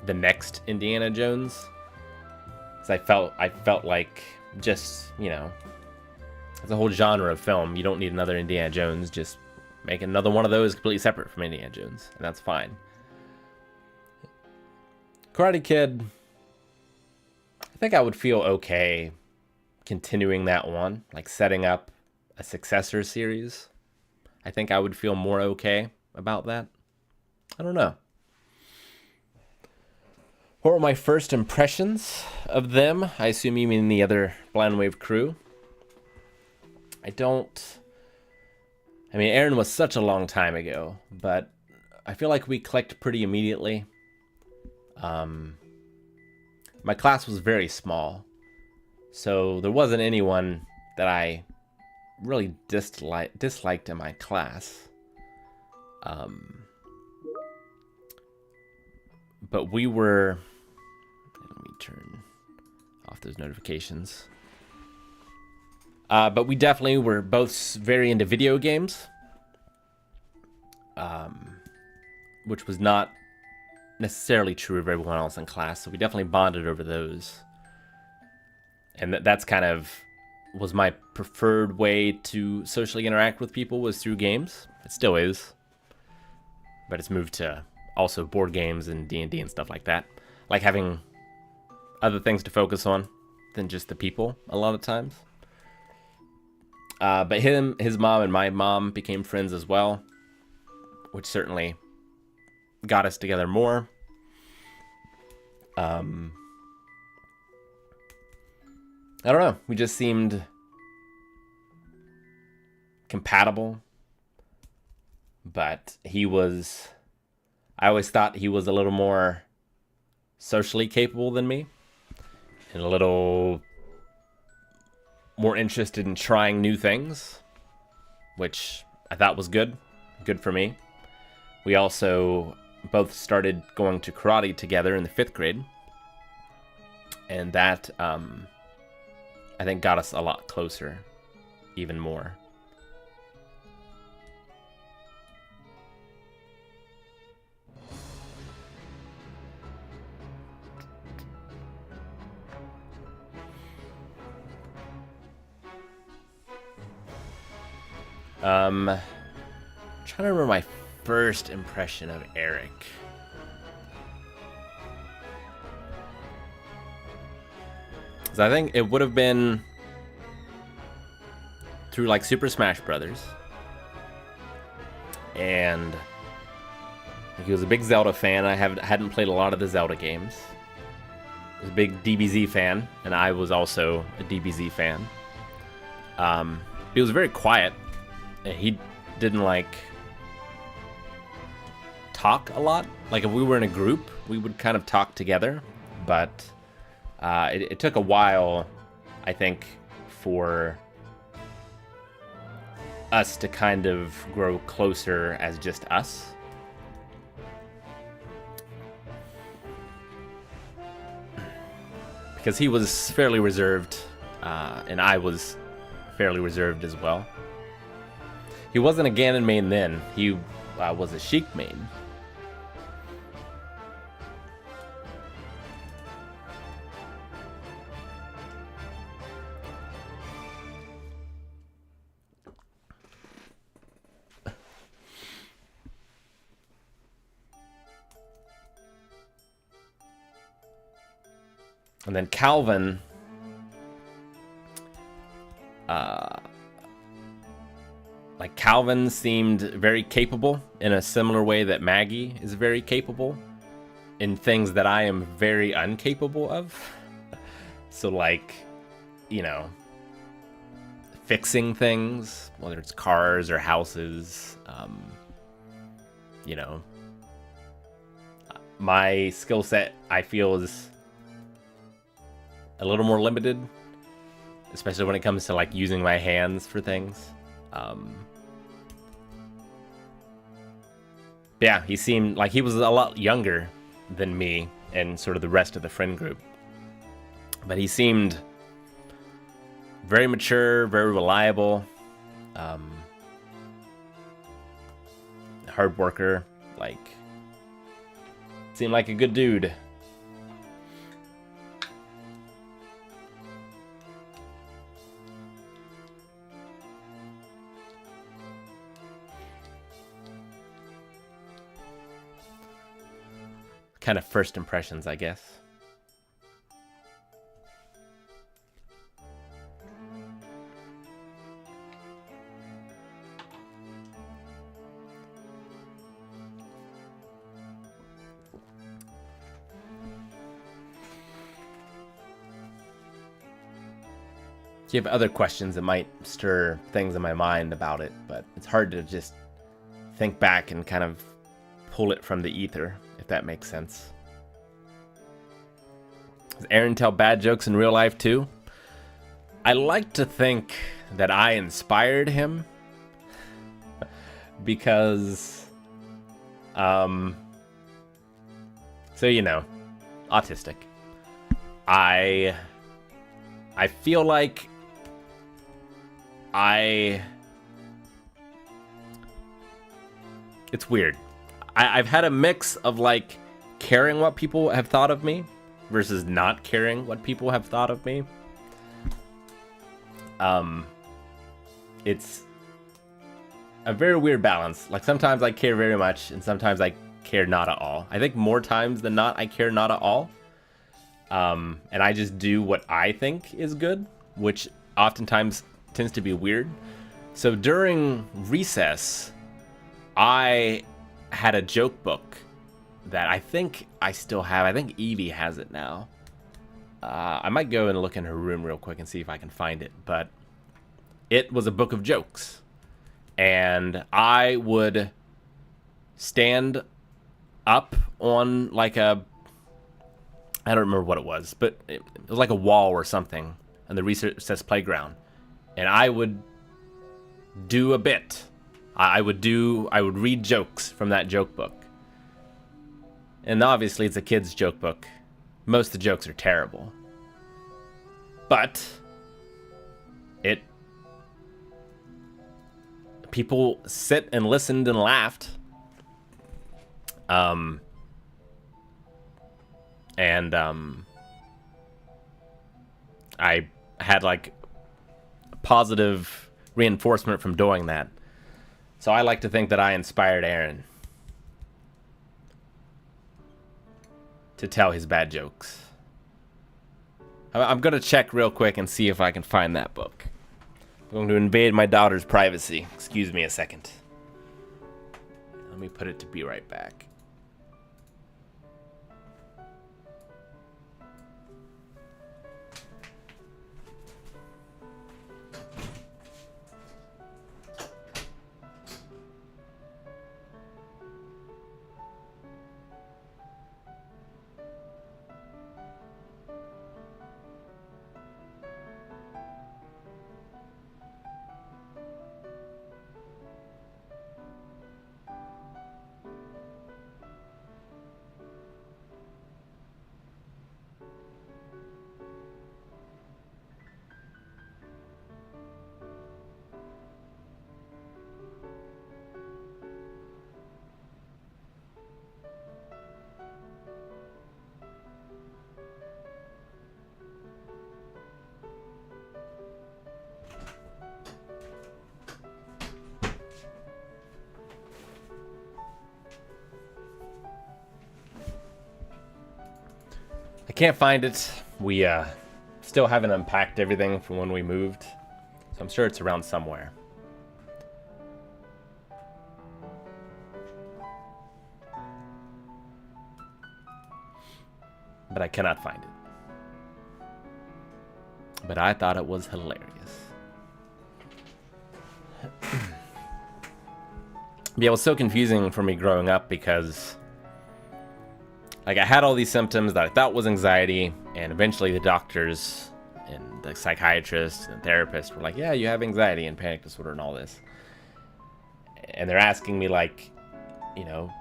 the next Indiana Jones. So I felt like, just, you know, it's a whole genre of film. You don't need another Indiana Jones. Just make another one of those completely separate from Indiana Jones, and that's fine. Karate Kid, I think I would feel okay continuing that one, like setting up a successor series. I think I would feel more okay about that. I don't know. What were my first impressions of them? I assume you mean the other Blind Wave crew. I mean, Aaron was such a long time ago, but I feel like we clicked pretty immediately. My class was very small, so there wasn't anyone that I really disliked in my class. But we were... Let me turn off those notifications. But we definitely were both very into video games. Which was not necessarily true of everyone else in class, so we definitely bonded over those. And that's kind of was my preferred way to socially interact with people, was through games. It still is. But it's moved to also board games and D&D and stuff like that. Like having other things to focus on than just the people a lot of times. But his mom and my mom became friends as well, which certainly got us together more. I don't know. We just seemed compatible. But I always thought he was a little more socially capable than me, and a little more interested in trying new things, which I thought was good for me. We also both started going to karate together in the 5th grade, and that I think got us a lot closer, even more. Trying to remember my first impression of Eric. So I think it would have been through like Super Smash Brothers. And he was a big Zelda fan. I hadn't played a lot of the Zelda games. He was a big DBZ fan, and I was also a DBZ fan. He was very quiet. He didn't like talk a lot. Like if we were in a group, we would kind of talk together, but it took a while, I think, for us to kind of grow closer as just us. Because he was fairly reserved, and I was fairly reserved as well. He wasn't a Ganon main then. He was a Sheik main. And then Calvin, Calvin seemed very capable in a similar way that Maggie is very capable in things that I am very incapable of. So like, you know, fixing things, whether it's cars or houses, you know, my skill set, I feel, is a little more limited, especially when it comes to like using my hands for things. Yeah, he seemed like he was a lot younger than me and sort of the rest of the friend group. But he seemed very mature, very reliable, hard worker, like, seemed like a good dude. Kind of first impressions, I guess. you have other questions that might stir things in my mind about it, but it's hard to just think back and kind of pull it from the ether, if that makes sense. Does Aaron tell bad jokes in real life too? I like to think that I inspired him because, so you know, autistic. I feel like it's weird. I've had a mix of like caring what people have thought of me versus not caring what people have thought of me. It's a very weird balance. Like sometimes I care very much and sometimes I care not at all. I think more times than not I care not at all. And I just do what I think is good, which oftentimes tends to be weird. So during recess, I had a joke book that I think I still have. I think Evie has it now. I might go and look in her room real quick and see if I can find it. But it was a book of jokes. And I would stand up on like a... I don't remember what it was, but it was like a wall or something on the recess playground. And I would do a bit. I would read jokes from that joke book. And obviously it's a kid's joke book. Most of the jokes are terrible. But people sit and listened and laughed. I had like positive reinforcement from doing that. So I like to think that I inspired Aaron to tell his bad jokes. I'm going to check real quick and see if I can find that book. I'm going to invade my daughter's privacy. Excuse me a second. Let me put it to be right back. Can't find it. We still haven't unpacked everything from when we moved, so I'm sure it's around somewhere. But I cannot find it. But I thought it was hilarious. Yeah, it was so confusing for me growing up because like I had all these symptoms that I thought was anxiety, and eventually the doctors and the psychiatrist and therapist were like, yeah, you have anxiety and panic disorder and all this. And they're asking me like, you know,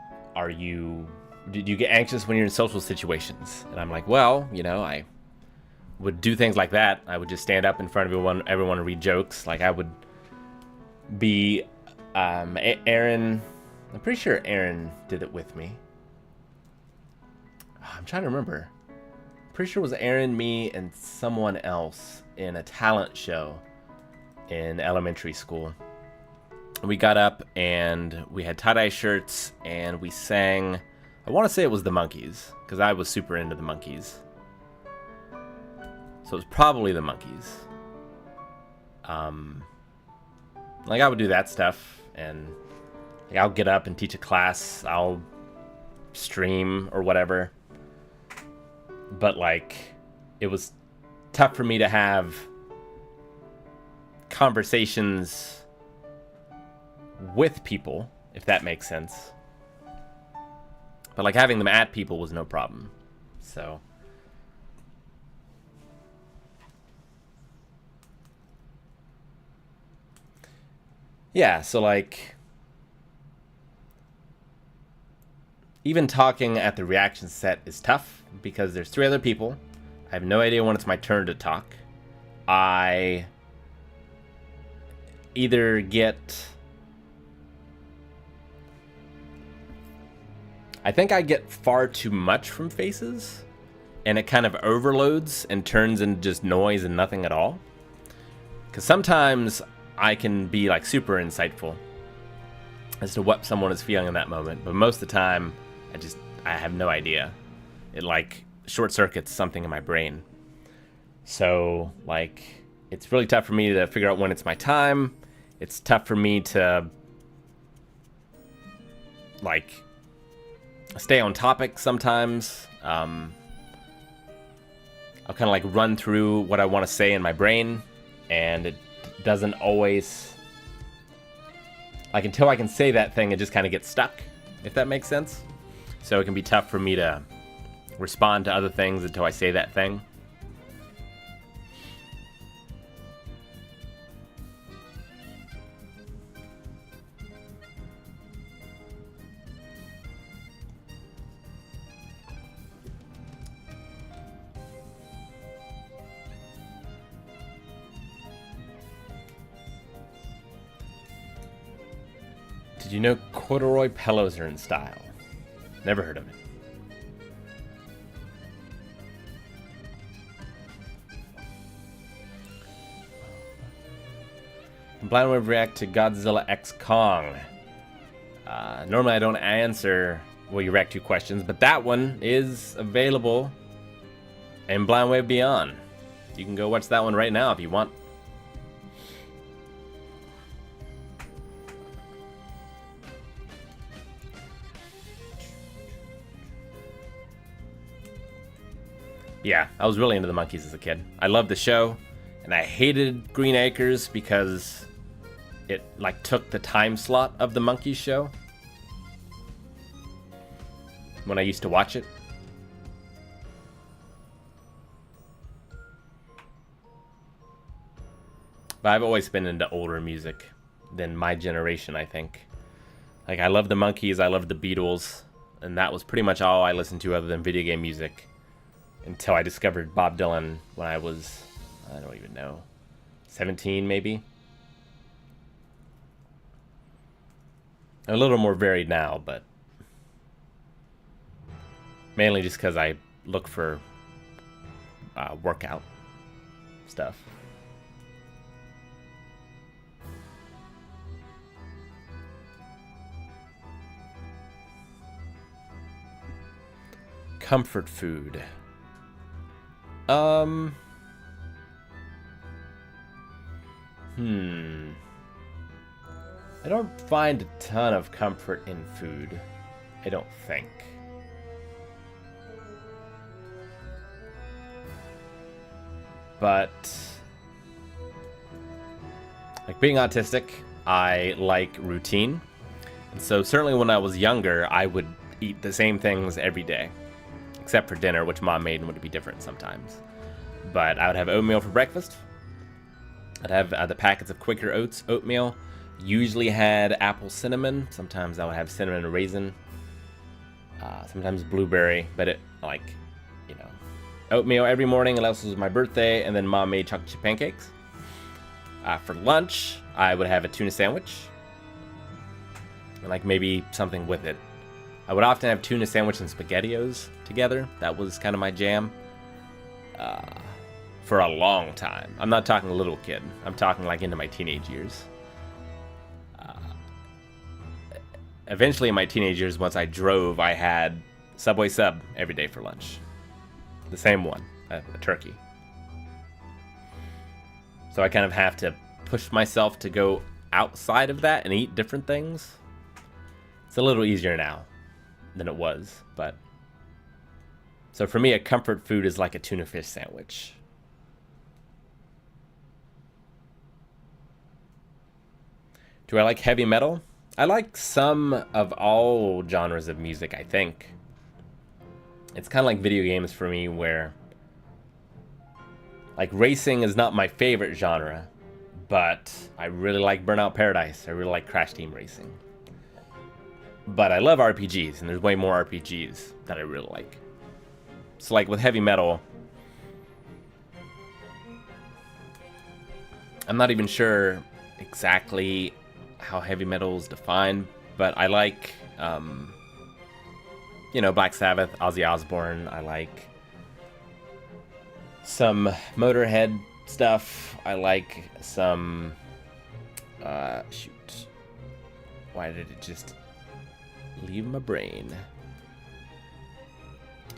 did you get anxious when you're in social situations? And I'm like, well, you know, I would do things like that. I would just stand up in front of everyone and read jokes. Like I would be, Aaron, I'm pretty sure Aaron did it with me. I'm trying to remember. Pretty sure it was Aaron, me, and someone else in a talent show in elementary school. We got up and we had tie-dye shirts and we sang. I want to say it was the Monkees because I was super into the Monkees. So it was probably the Monkees. Like I would do that stuff, and like I'll get up and teach a class. I'll stream or whatever. But like, it was tough for me to have conversations with people, if that makes sense. But like having them at people was no problem. So yeah, so like even talking at the reaction set is tough because there's 3 other people. I have no idea when it's my turn to talk. I either get... I think I get far too much from faces, and it kind of overloads and turns into just noise and nothing at all. Because sometimes I can be like super insightful as to what someone is feeling in that moment, but most of the time I have no idea. It like short circuits something in my brain. So like it's really tough for me to figure out when it's my time. It's tough for me to like stay on topic sometimes. I'll kind of like run through what I want to say in my brain, and it doesn't always, like, until I can say that thing, it just kind of gets stuck, if that makes sense. So it can be tough for me to respond to other things until I say that thing. Did you know corduroy pillows are in style? Never heard of it. Blind Wave react to Godzilla X Kong. Normally I don't answer will you react to questions, but that one is available in Blind Wave Beyond. You can go watch that one right now if you want. Yeah, I was really into the Monkees as a kid. I loved the show, and I hated Green Acres because it like took the time slot of the Monkees show when I used to watch it. But I've always been into older music than my generation, I think. Like, I love the Monkees, I love the Beatles, and that was pretty much all I listened to other than video game music. Until I discovered Bob Dylan when I was, I don't even know, 17 maybe. A little more varied now, but mainly just because I look for workout stuff. Comfort food. I don't find a ton of comfort in food. I don't think. But like being autistic, I like routine. And so certainly when I was younger, I would eat the same things every day. Except for dinner, which Mom made and would be different sometimes. But I would have oatmeal for breakfast. I'd have the packets of Quaker Oats oatmeal. Usually had apple cinnamon. Sometimes I would have cinnamon and raisin. Sometimes blueberry. But it, like, you know, oatmeal every morning unless it was my birthday. And then Mom made chocolate chip pancakes. For lunch, I would have a tuna sandwich. And like maybe something with it. I would often have tuna sandwich and SpaghettiOs together. That was kind of my jam for a long time. I'm not talking a little kid. I'm talking like into my teenage years. Eventually in my teenage years, once I drove, I had Subway Sub every day for lunch. The same one, a turkey. So I kind of have to push myself to go outside of that and eat different things. It's a little easier now than it was, but so for me a comfort food is like a tuna fish sandwich. Do I like heavy metal? I like some of all genres of music, I think. It's kind of like video games for me, where like racing is not my favorite genre, but I really like Burnout Paradise. I really like Crash Team Racing. But I love RPGs, and there's way more RPGs that I really like. So like with heavy metal, I'm not even sure exactly how heavy metal is defined, but I like, you know, Black Sabbath, Ozzy Osbourne. I like some Motorhead stuff. I like some, shoot. Why did it just leave my brain?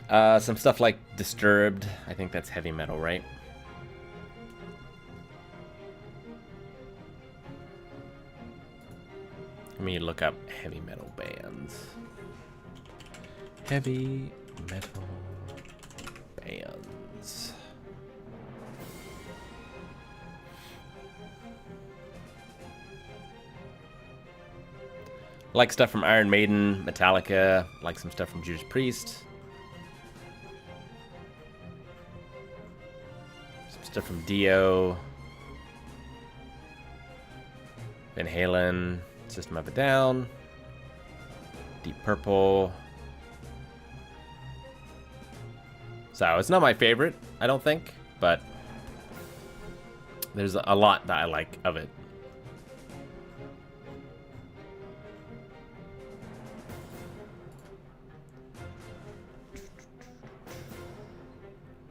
Some stuff like Disturbed. I think that's heavy metal, right? Let me look up heavy metal bands. Heavy metal bands. Like stuff from Iron Maiden, Metallica, like some stuff from Judas Priest. Some stuff from Dio. Van Halen, System of a Down, Deep Purple. So it's not my favorite, I don't think, but there's a lot that I like of it.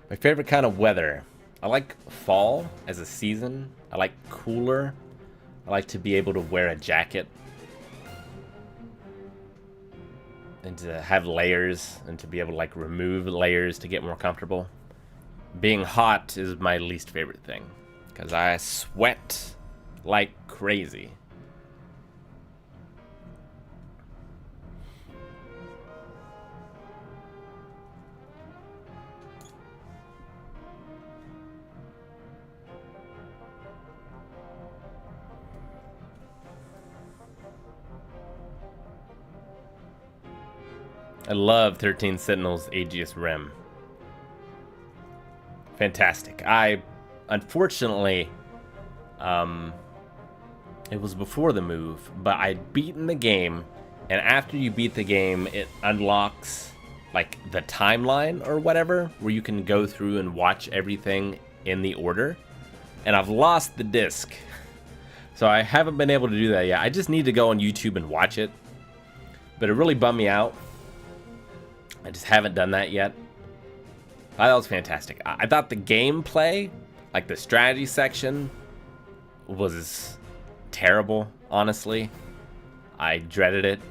My favorite kind of weather. I like fall as a season. I like cooler. I like to be able to wear a jacket and to have layers and to be able to like remove layers to get more comfortable. Being hot is my least favorite thing because I sweat like crazy. I love 13 Sentinels Aegis Rim. Fantastic. I, unfortunately, it was before the move, but I'd beaten the game, and after you beat the game, it unlocks, like, the timeline or whatever, where you can go through and watch everything in the order, and I've lost the disc. So I haven't been able to do that yet. I just need to go on YouTube and watch it, but it really bummed me out. I just haven't done that yet. I thought it was fantastic. I thought the gameplay, like the strategy section, was terrible, honestly. I dreaded it.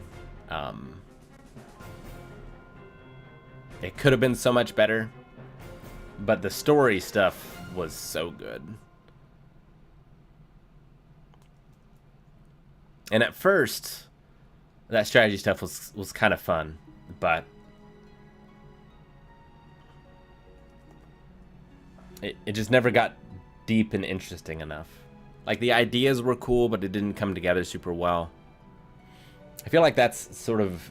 It could have been so much better, but the story stuff was so good. And at first, that strategy stuff was kind of fun, but it just never got deep and interesting enough. Like, the ideas were cool, but it didn't come together super well. I feel like that's sort of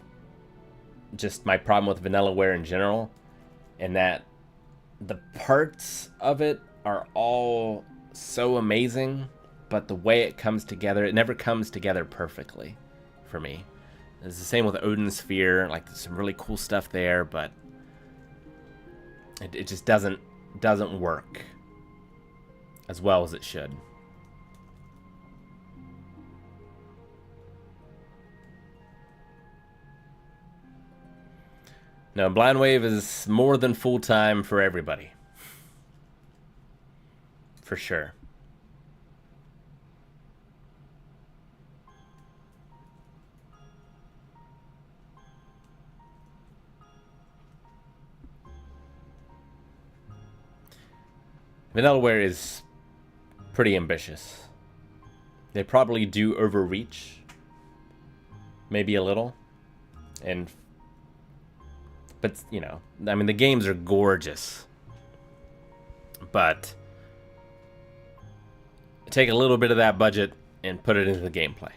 just my problem with Vanillaware in general, and that the parts of it are all so amazing, but the way it comes together, it never comes together perfectly for me. It's the same with Odin Sphere. Like, there's some really cool stuff there, but it just doesn't work as well as it should. No, Blind Wave is more than full-time for everybody. For sure. Vanillaware is pretty ambitious. They probably do overreach. Maybe a little. But, you know, I mean, the games are gorgeous. But take a little bit of that budget and put it into the gameplay.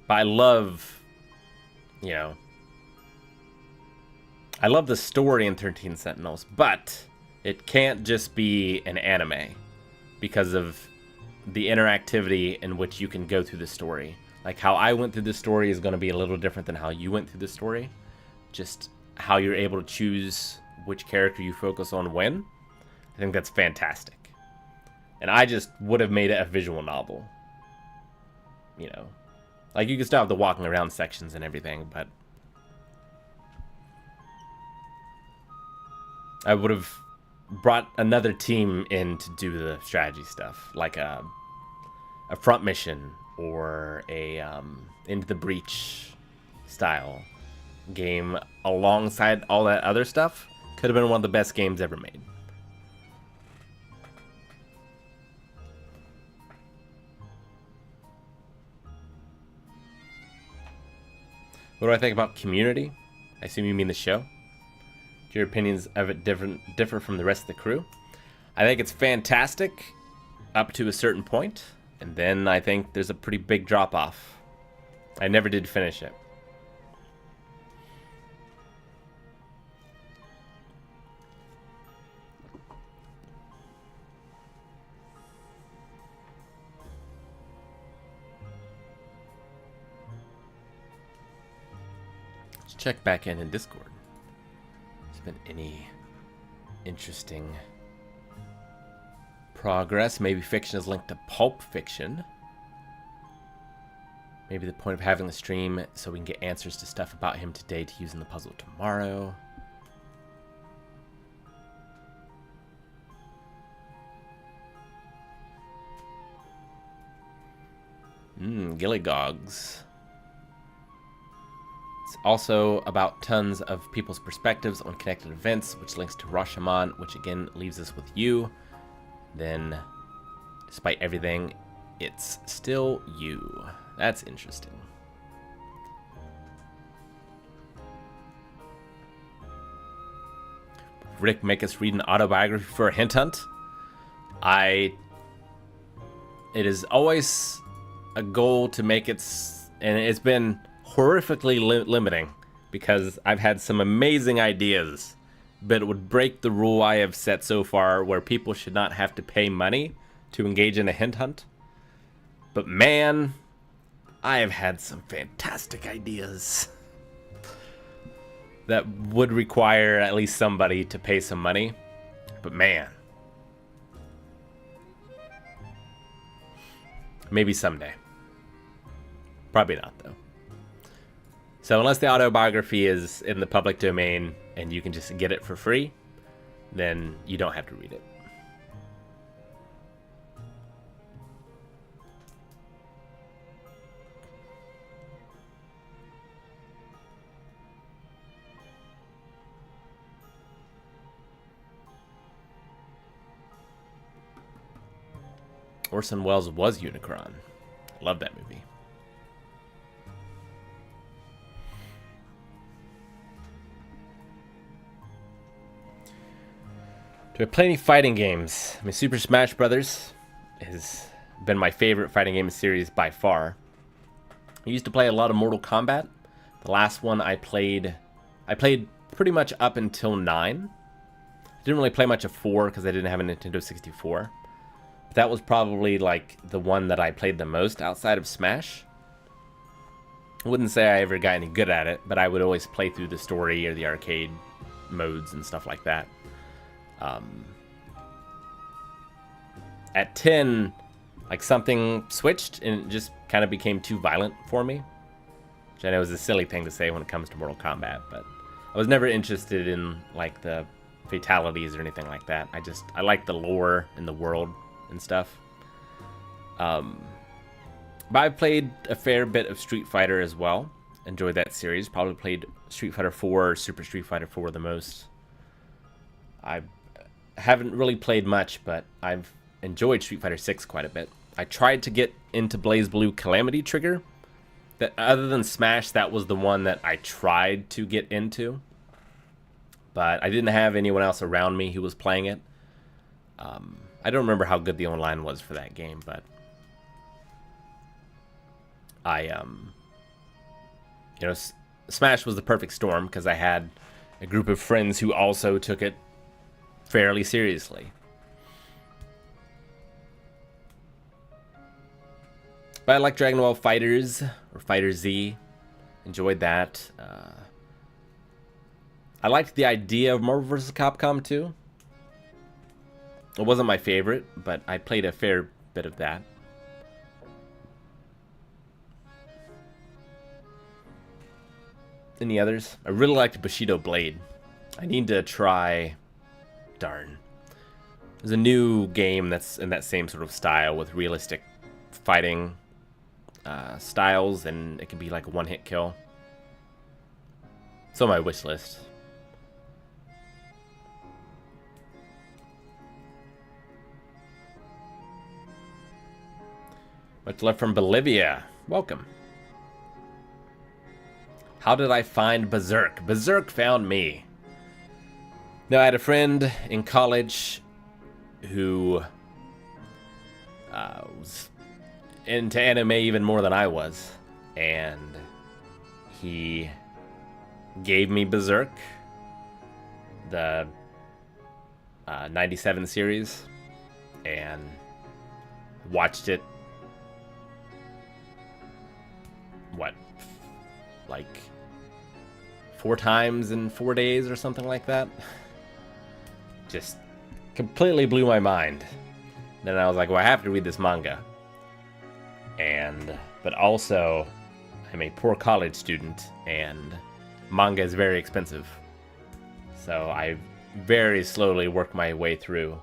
But I love, you know, I love the story in 13 Sentinels, but it can't just be an anime because of the interactivity in which you can go through the story. Like how I went through the story is going to be a little different than how you went through the story. Just how you're able to choose which character you focus on when. I think that's fantastic. And I just would have made it a visual novel. You know, like you can still have the walking around sections and everything, but I would have brought another team in to do the strategy stuff, like a front mission or a Into the Breach style game alongside all that other stuff. Could have been one of the best games ever made. What do I think about Community? I assume you mean the show. Do your opinions of it differ from the rest of the crew? I think it's fantastic up to a certain point, and then I think there's a pretty big drop off. I never did finish it. Let's check back in Discord. There's been any interesting progress. Maybe fiction is linked to Pulp Fiction. Maybe the point of having the stream so we can get answers to stuff about him today to use in the puzzle tomorrow. Gillygogs. It's also about tons of people's perspectives on connected events, which links to Rashomon, which again leaves us with you. Then, despite everything, it's still you. That's interesting. Rick make us read an autobiography for a hint hunt? It is always a goal to make it, and it's been horrifically limiting because I've had some amazing ideas, but it would break the rule I have set so far where people should not have to pay money to engage in a hint hunt. But man, I have had some fantastic ideas that would require at least somebody to pay some money. But man, maybe someday. Probably not, though. So unless the autobiography is in the public domain and you can just get it for free, then you don't have to read it. Orson Welles was Unicron. Love that movie. Do I play any fighting games? I mean, Super Smash Brothers has been my favorite fighting game series by far. I used to play a lot of Mortal Kombat. The last one I played pretty much up until 9. I didn't really play much of 4 because I didn't have a Nintendo 64. But that was probably like the one that I played the most outside of Smash. I wouldn't say I ever got any good at it, but I would always play through the story or the arcade modes and stuff like that. At 10, like something switched and it just kind of became too violent for me. Which I know is a silly thing to say when it comes to Mortal Kombat, but I was never interested in like the fatalities or anything like that. I like the lore and the world and stuff. But I played a fair bit of Street Fighter as well. Enjoyed that series. Probably played Street Fighter 4 or Super Street Fighter 4 the most. I haven't really played much, but I've enjoyed Street Fighter 6 quite a bit. I tried to get into BlazBlue Calamity Trigger. That other than Smash, that was the one that I tried to get into. But I didn't have anyone else around me who was playing it. I don't remember how good the online was for that game, but I you know, Smash was the perfect storm because I had a group of friends who also took it fairly seriously. But I like Dragon Ball Fighters, or Fighter Z. Enjoyed that. I liked the idea of Marvel vs. Capcom 2. It wasn't my favorite, but I played a fair bit of that. Any others? I really liked Bushido Blade. I need to try... Darn. There's a new game that's in that same sort of style with realistic fighting styles, and it can be like a one-hit kill. It's on my wish list. Much love from Bolivia. Welcome. How did I find Berserk? Berserk found me. Now, I had a friend in college who was into anime even more than I was, and he gave me Berserk, the 97 series, and watched it, what, like 4 times in 4 days or something like that. Just completely blew my mind. Then I was like, well, I have to read this manga. But also, I'm a poor college student, and manga is very expensive. So I very slowly worked my way through.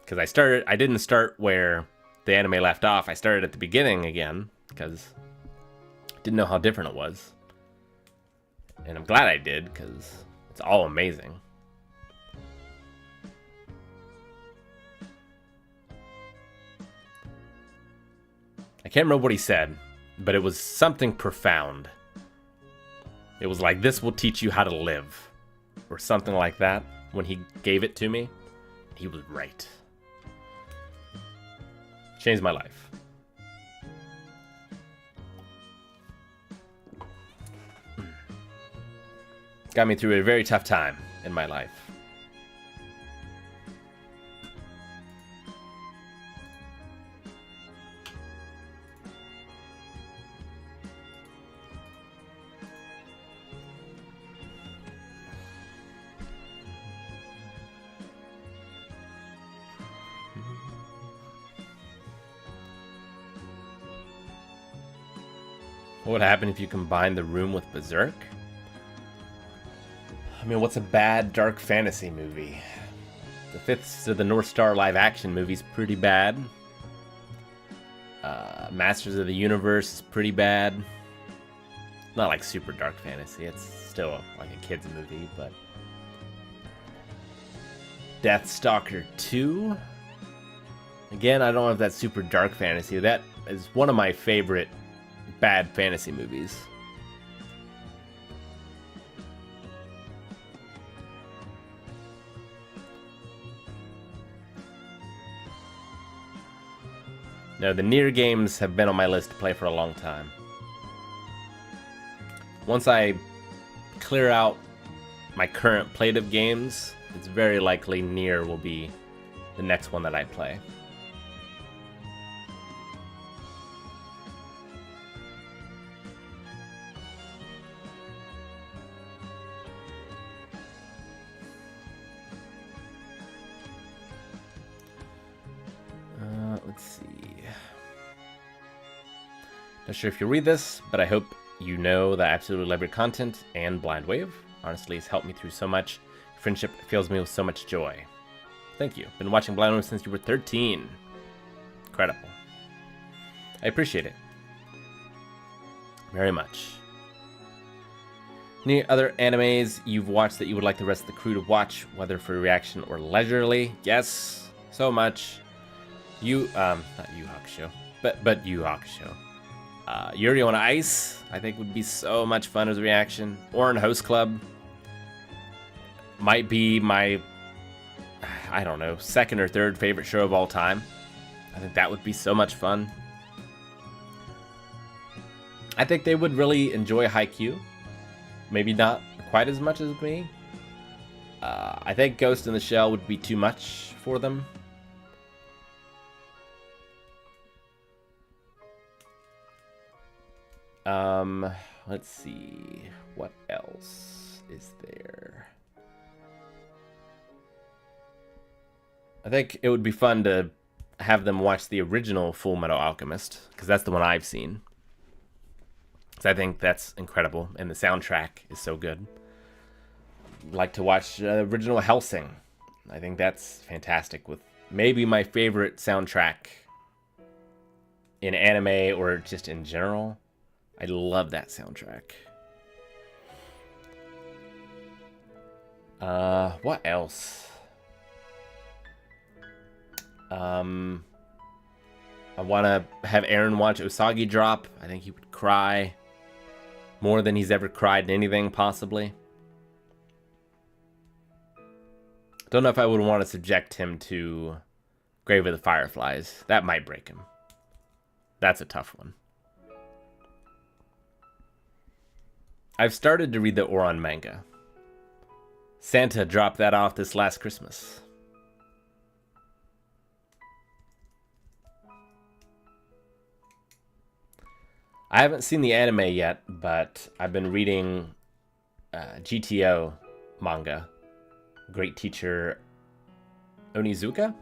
Because I didn't start where the anime left off. I started at the beginning again, because I didn't know how different it was. And I'm glad I did, because it's all amazing. I can't remember what he said, but it was something profound. It was like, this will teach you how to live, or something like that. When he gave it to me, he was right. Changed my life. Got me through a very tough time in my life. What would happen if you combine the room with Berserk? I mean, what's a bad dark fantasy movie? The Fifths of the North Star live action movie's pretty bad. Masters of the Universe is pretty bad. Not like super dark fantasy, it's still like a kid's movie, but... Deathstalker 2? Again, I don't know if that's super dark fantasy. That is one of my favorite bad fantasy movies. No, the Nier games have been on my list to play for a long time. Once I clear out my current plate of games, it's very likely Nier will be the next one that I play. Let's see. Not sure if you read this, but I hope you know that I absolutely love your content, and Blind Wave, honestly, has helped me through so much. Your friendship fills me with so much joy. Thank you. Been watching Blind Wave since you were 13. Incredible. I appreciate it very much. Any other animes you've watched that you would like the rest of the crew to watch, whether for reaction or leisurely? Yes, so much. Not Yu Hakusho, but Yu Hakusho. Yuri on Ice, I think would be so much fun as a reaction. Orin Host Club might be my, I don't know, second or third favorite show of all time. I think that would be so much fun. I think they would really enjoy Haikyuu. Maybe not quite as much as me. I think Ghost in the Shell would be too much for them. Let's see. What else is there? I think it would be fun to have them watch the original Full Metal Alchemist, because that's the one I've seen. Because I think that's incredible, and the soundtrack is so good. I'd like to watch original Hellsing. I think that's fantastic, with maybe my favorite soundtrack in anime or just in general. I love that soundtrack. What else? I want to have Aaron watch Usagi Drop. I think he would cry more than he's ever cried in anything, possibly. Don't know if I would want to subject him to Grave of the Fireflies. That might break him. That's a tough one. I've started to read the Oran manga. Santa dropped that off this last Christmas. I haven't seen the anime yet, but I've been reading GTO manga. Great Teacher Onizuka?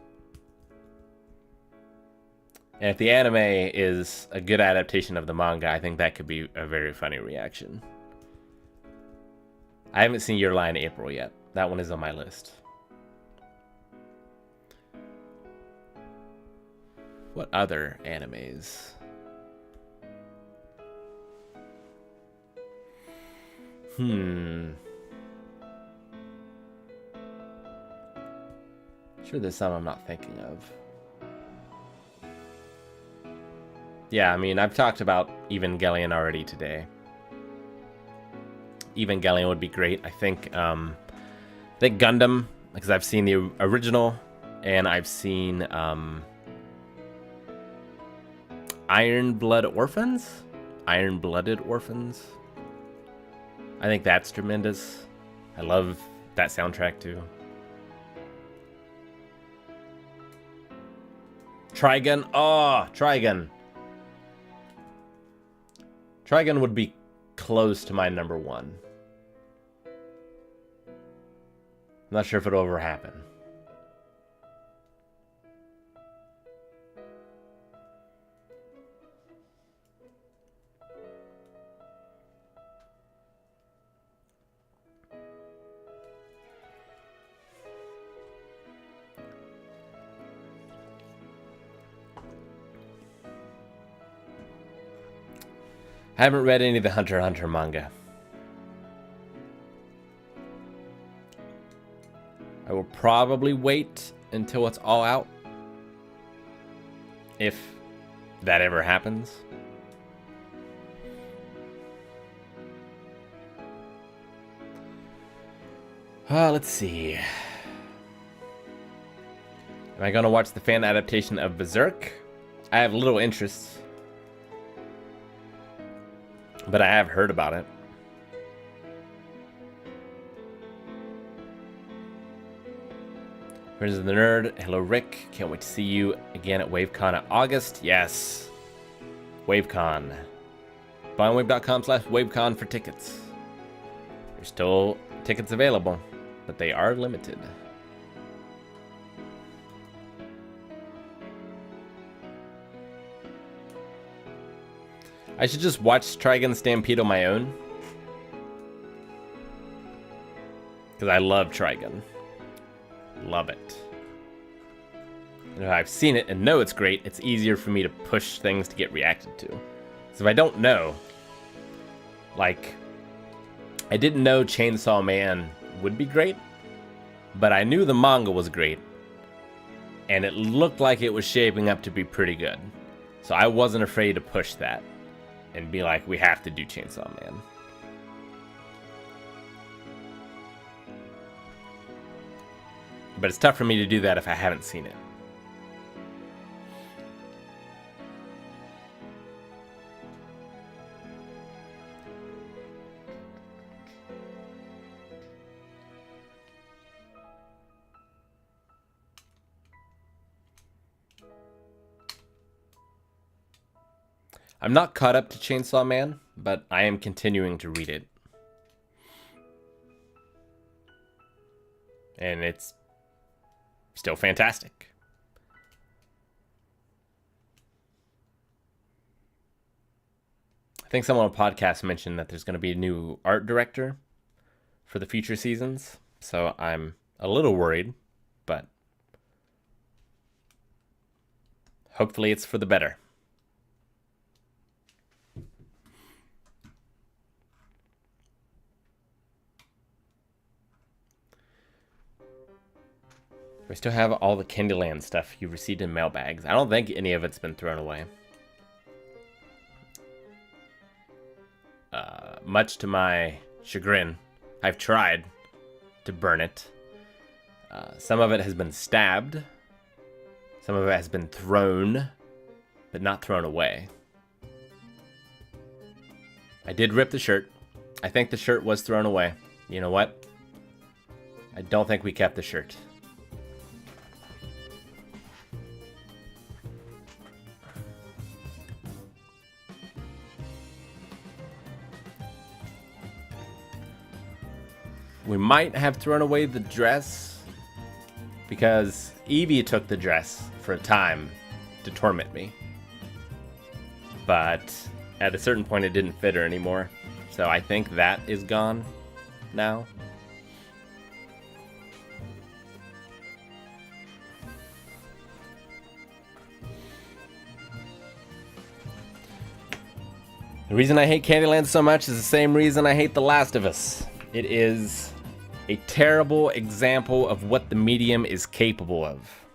And if the anime is a good adaptation of the manga, I think that could be a very funny reaction. I haven't seen Your Lie in April yet. That one is on my list. What other animes? Sure there's some I'm not thinking of. Yeah, I mean, I've talked about Evangelion already today. Evangelion would be great. I think Gundam, because I've seen the original, and I've seen Iron-Blooded Orphans. I think that's tremendous. I love that soundtrack too. Trigun. Oh, Trigun. Trigun would be close to my number one. I'm not sure if it'll ever happen. I haven't read any of the Hunter x Hunter manga. I will probably wait until it's all out. If that ever happens. Let's see. Am I going to watch the fan adaptation of Berserk? I have little interest, but I have heard about it. Friends of the Nerd, hello Rick. Can't wait to see you again at WaveCon in August. Yes, WaveCon. Buy on wave.com/WaveCon for tickets. There's still tickets available, but they are limited. I should just watch Trigun Stampede on my own, because I love Trigun. Love it. And if I've seen it and know it's great, it's easier for me to push things to get reacted to. So if I don't know, like, I didn't know Chainsaw Man would be great, but I knew the manga was great, and it looked like it was shaping up to be pretty good. So I wasn't afraid to push that and be like, we have to do Chainsaw Man. But it's tough for me to do that if I haven't seen it. I'm not caught up to Chainsaw Man, but I am continuing to read it. And it's still fantastic. I think someone on a podcast mentioned that there's going to be a new art director for the future seasons. So I'm a little worried, but hopefully it's for the better. We still have all the Candyland stuff you received in mailbags. I don't think any of it's been thrown away. Much to my chagrin, I've tried to burn it. Some of it has been stabbed. Some of it has been thrown, but not thrown away. I did rip the shirt. I think the shirt was thrown away. You know what? I don't think we kept the shirt. We might have thrown away the dress because Evie took the dress for a time to torment me. But at a certain point it didn't fit her anymore. So I think that is gone now. The reason I hate Candyland so much is the same reason I hate The Last of Us. It is a terrible example of what the medium is capable of.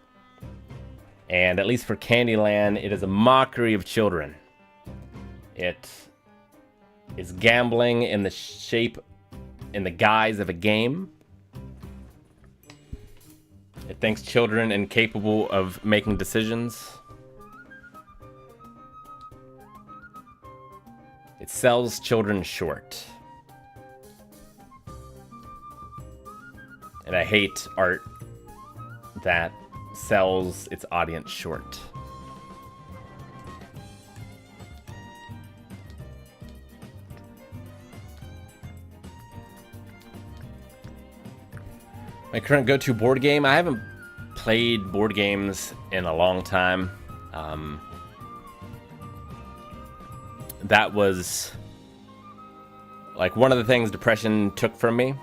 And at least for Candyland, it is a mockery of children. It is gambling in the guise of a game. It thinks children incapable of making decisions. It sells children short. And I hate art that sells its audience short. My current go-to board game, I haven't played board games in a long time. That was like one of the things depression took from me.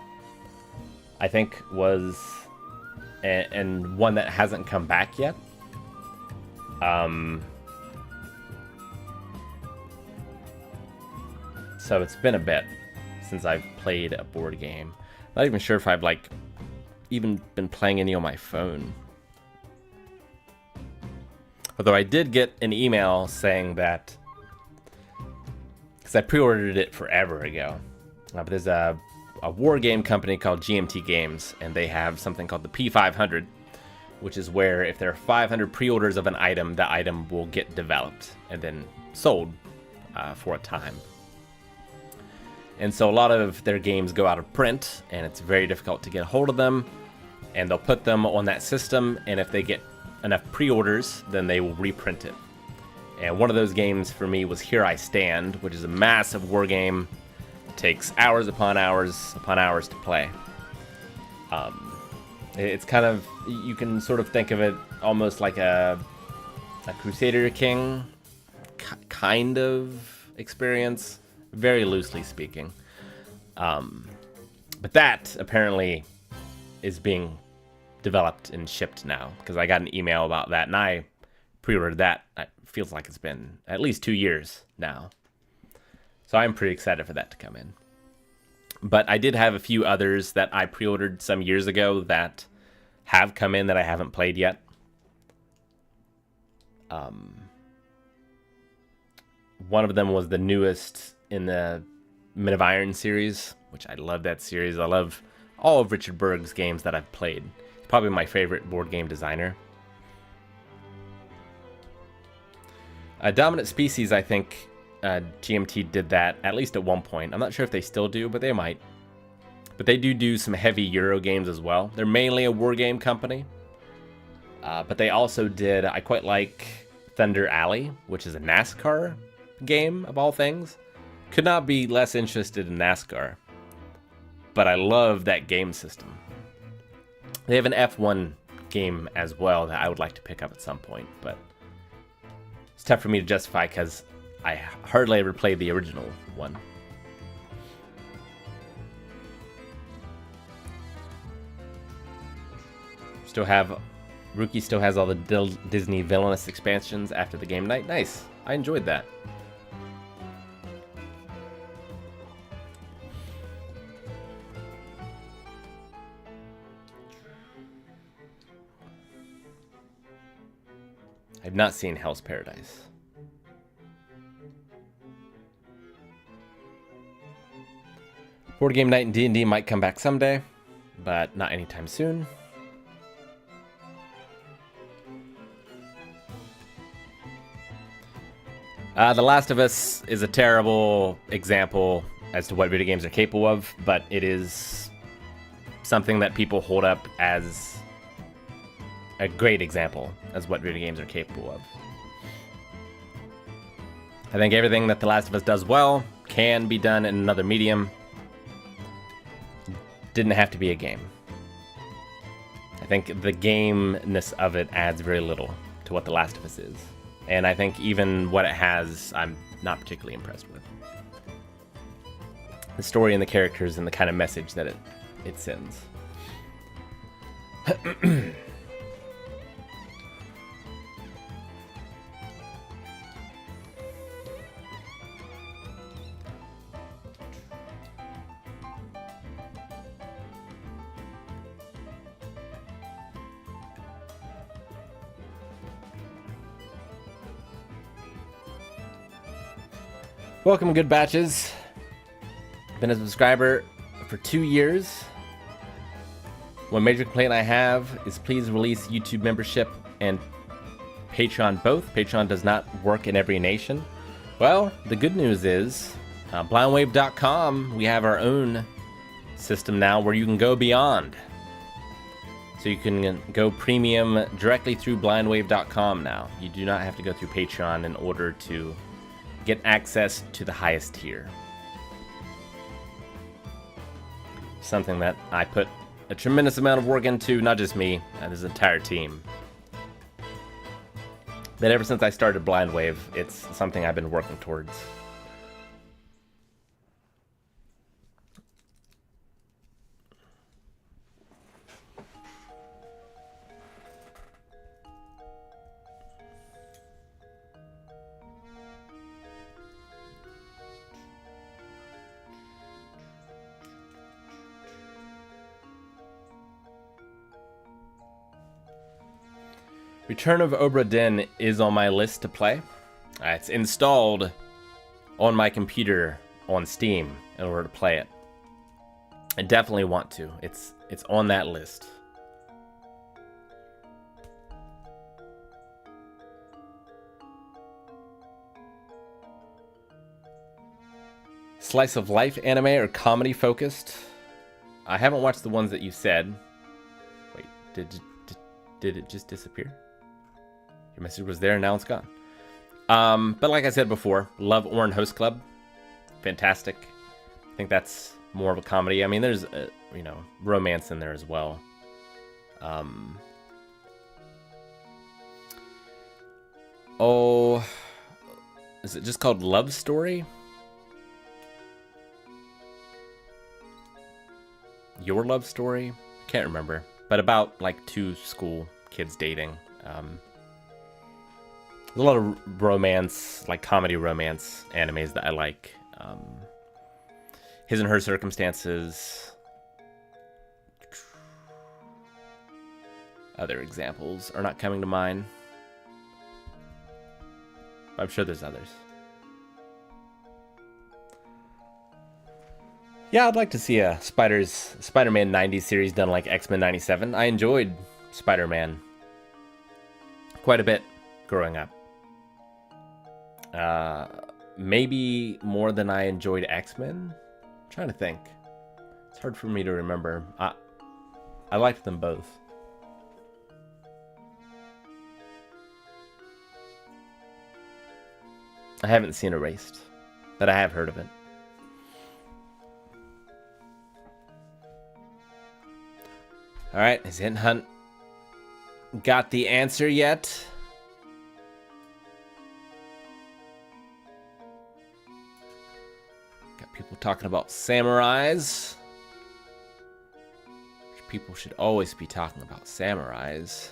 I think was, and one that hasn't come back yet. So it's been a bit since I've played a board game. Not even sure if I've even been playing any on my phone. Although I did get an email saying that, because I pre-ordered it forever ago, but there's a war game company called GMT Games, and they have something called the P500, which is where if there are 500 pre-orders of an item, the item will get developed and then sold for a time. And so a lot of their games go out of print, and it's very difficult to get a hold of them, and they'll put them on that system, and if they get enough pre-orders, then they will reprint it. And one of those games for me was Here I Stand, which is a massive war game. Takes hours upon hours upon hours to play. It's kind of, you can sort of think of it almost like a Crusader King kind of experience, very loosely speaking. But that apparently is being developed and shipped now, because I got an email about that and I pre-ordered that. It feels like it's been at least 2 years now. So I'm pretty excited for that to come in. But I did have a few others that I pre-ordered some years ago that have come in that I haven't played yet. One of them was the newest in the Men of Iron series, which I love that series. I love all of Richard Berg's games that I've played. He's probably my favorite board game designer. Dominant Species, I think GMT did that at least at one point. I'm not sure if they still do, but they might. But they do some heavy Euro games as well. They're mainly a war game company. But they also did, I quite like Thunder Alley, which is a NASCAR game of all things. Could not be less interested in NASCAR. But I love that game system. They have an F1 game as well that I would like to pick up at some point, but it's tough for me to justify because I hardly ever played the original one. Rookie still has all the Disney Villainous expansions after the game night. Nice. I enjoyed that. I've not seen Hell's Paradise. Board game night and D&D might come back someday, but not anytime soon. The Last of Us is a terrible example as to what video games are capable of, but it is something that people hold up as a great example as what video games are capable of. I think everything that The Last of Us does well can be done in another medium. Didn't have to be a game. I think the gameness of it adds very little to what The Last of Us is. And I think even what it has, I'm not particularly impressed with. The story and the characters and the kind of message that it sends. Welcome, good batches. Been a subscriber for 2 years. One major complaint I have is please release YouTube membership and Patreon both. Patreon does not work in every nation. Well, the good news is blindwave.com, we have our own system now where you can go beyond. So you can go premium directly through blindwave.com now. You do not have to go through Patreon in order to get access to the highest tier. Something that I put a tremendous amount of work into, not just me, this entire team. But ever since I started Blind Wave, it's something I've been working towards. Return of Obra Dinn is on my list to play. It's installed on my computer on Steam in order to play it. I definitely want to. It's on that list. Slice of life anime or comedy focused? I haven't watched the ones that you said. Wait, did it just disappear? Your message was there, now it's gone. But like I said before, love Orin Host Club. Fantastic. I think that's more of a comedy. I mean, there's, romance in there as well. Is it just called Love Story? Your Love Story? Can't remember. But about, like, 2 school kids dating. There's a lot of romance, like comedy romance animes that I like. His and Her Circumstances. Other examples are not coming to mind. I'm sure there's others. Yeah, I'd like to see a Spider-Man 90s series done like X-Men 97. I enjoyed Spider-Man quite a bit growing up. Maybe more than I enjoyed X-Men. I'm trying to think. It's hard for me to remember. I liked them both. I haven't seen Erased, but I have heard of it. Alright, has Hint Hunt got the answer yet? Got people talking about samurais. People should always be talking about samurais.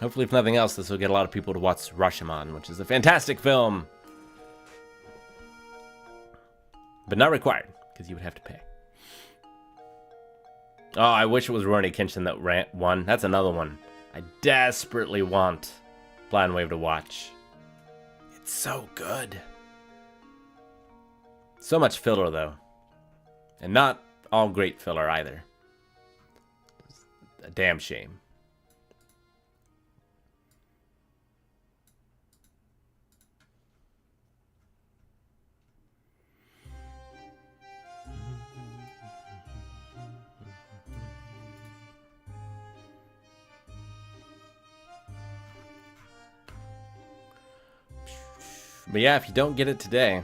Hopefully, if nothing else, this will get a lot of people to watch Rashomon, which is a fantastic film. But not required, because you would have to pay. Oh, I wish it was Rurouni Kenshin that won. That's another one I desperately want Blind Wave to watch. It's so good. So much filler, though. And not all great filler, either. It's a damn shame. But yeah, if you don't get it today,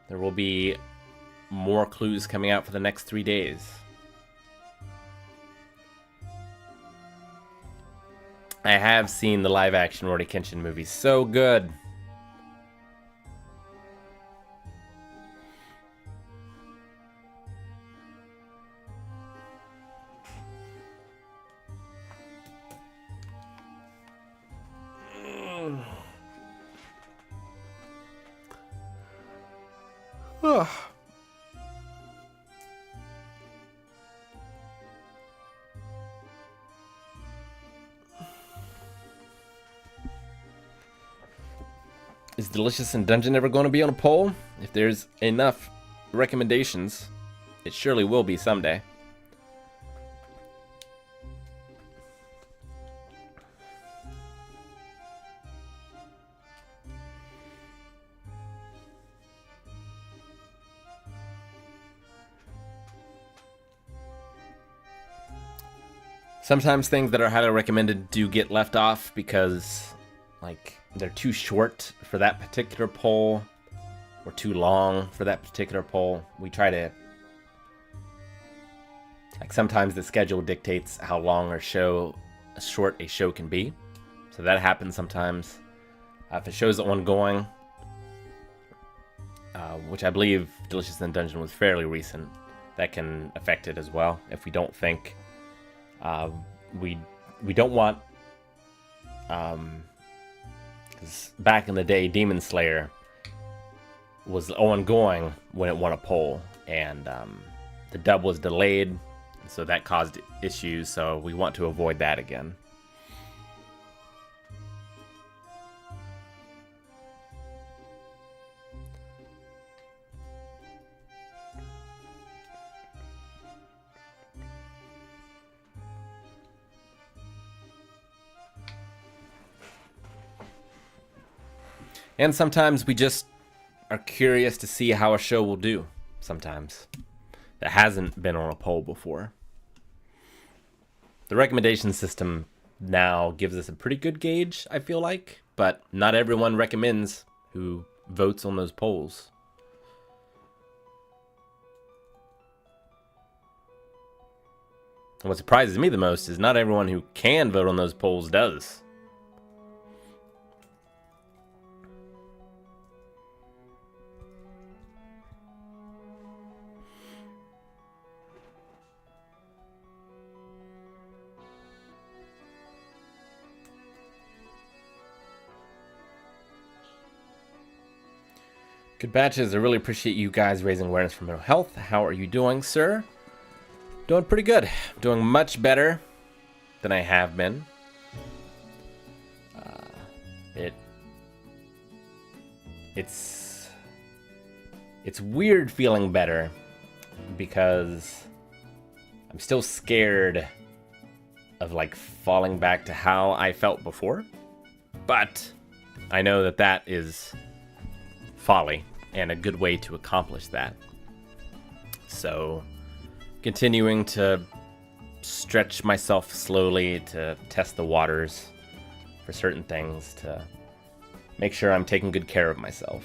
there will be more clues coming out for the next 3 days. I have seen the live-action Rurouni Kenshin movie. So good. Is Delicious in Dungeon ever going to be on a poll? If there's enough recommendations, it surely will be someday. Sometimes things that are highly recommended do get left off because, like, they're too short for that particular poll or too long for that particular poll. We try to, like, sometimes the schedule dictates how long or short a show can be. So that happens sometimes. If a show's ongoing, which I believe Delicious in Dungeon was fairly recent, that can affect it as well. If we don't think we don't want, because back in the day, Demon Slayer was ongoing when it won a poll, and the dub was delayed, so that caused issues. So we want to avoid that again. And sometimes we just are curious to see how a show will do, sometimes, that hasn't been on a poll before. The recommendation system now gives us a pretty good gauge, I feel like, but not everyone recommends who votes on those polls. And what surprises me the most is not everyone who can vote on those polls does. Good batches. I really appreciate you guys raising awareness for mental health. How are you doing, sir? Doing pretty good. Doing much better than I have been. It's weird feeling better because I'm still scared of, like, falling back to how I felt before. But I know that that is folly and a good way to accomplish that. So continuing to stretch myself slowly to test the waters for certain things, to make sure I'm taking good care of myself.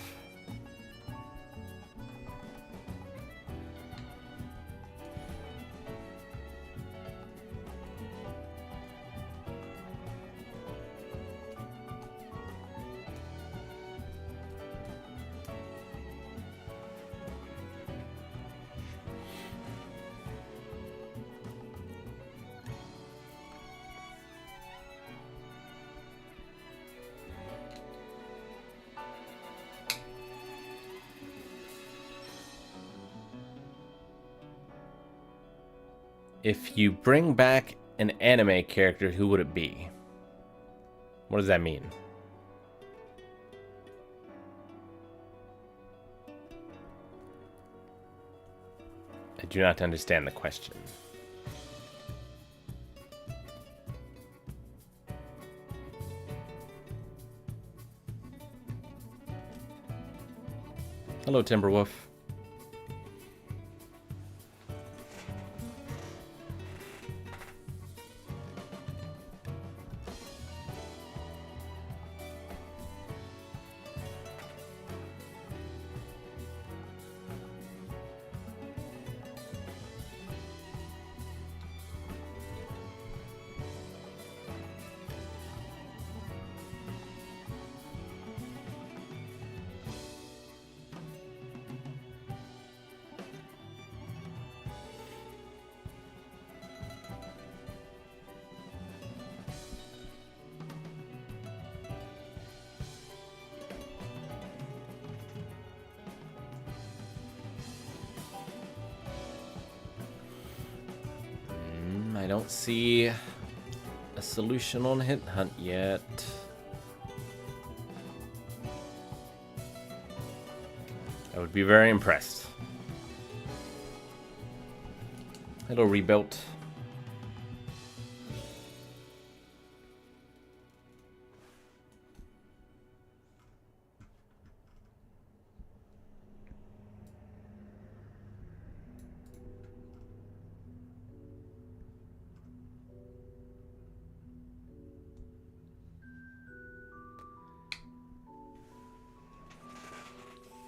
If you bring back an anime character, who would it be? What does that mean? I do not understand the question. Hello, Timberwolf. I don't see a solution on Hit Hunt yet. I would be very impressed. Hello, Rebuilt.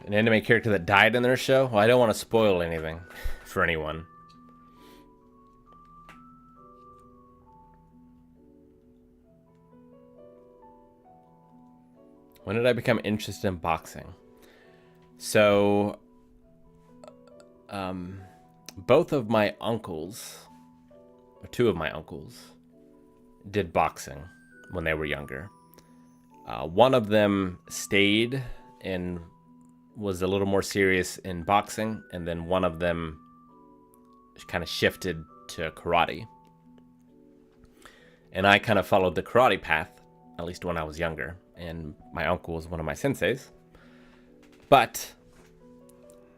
An anime character that died in their show? Well, I don't want to spoil anything for anyone. When did I become interested in boxing? So, both of my uncles, or two of my uncles, did boxing when they were younger. One of them stayed and was a little more serious in boxing, and then one of them kind of shifted to karate. And I kind of followed the karate path, at least when I was younger, and my uncle was one of my senseis. But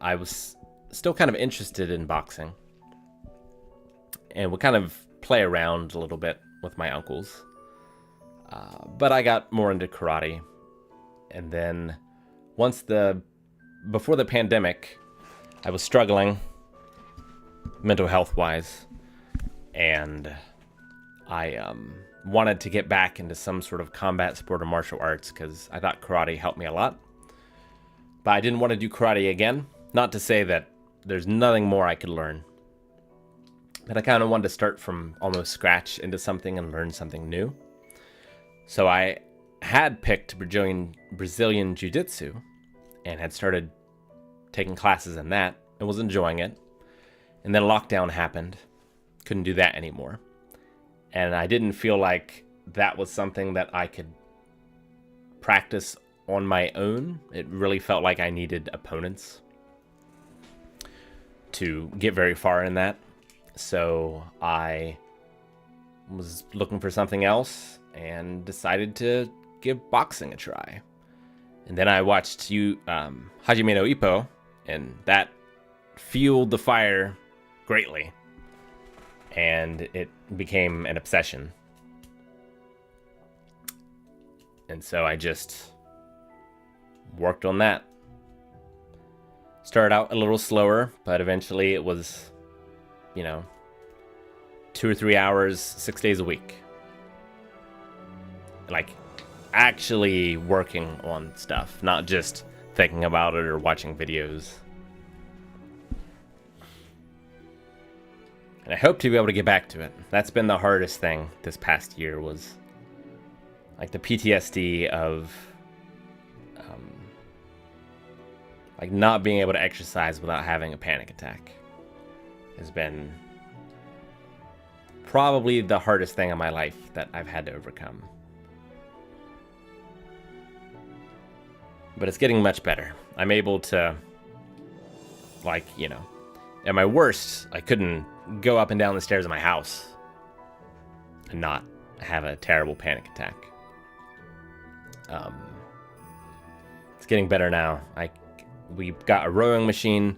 I was still kind of interested in boxing, and would kind of play around a little bit with my uncles. But I got more into karate, and then before the pandemic, I was struggling mental health wise, and I wanted to get back into some sort of combat sport or martial arts because I thought karate helped me a lot. But I didn't want to do karate again. Not to say that there's nothing more I could learn, but I kind of wanted to start from almost scratch into something and learn something new. So I had picked Brazilian Jiu-Jitsu and had started taking classes in that and was enjoying it. And then lockdown happened. Couldn't do that anymore. And I didn't feel like that was something that I could practice on my own. It really felt like I needed opponents to get very far in that. So I was looking for something else and decided to give boxing a try. And then I watched Hajime no Ippo, and that fueled the fire greatly. And it became an obsession. And so I just worked on that. Started out a little slower, but eventually it was 2 or 3 hours, 6 days a week. Like, actually working on stuff, not just thinking about it or watching videos. And I hope to be able to get back to it. That's been the hardest thing this past year, was like the PTSD of like not being able to exercise without having a panic attack has been probably the hardest thing in my life that I've had to overcome. But it's getting much better. I'm able to, like, at my worst, I couldn't go up and down the stairs of my house and not have a terrible panic attack. It's getting better now. We got a rowing machine.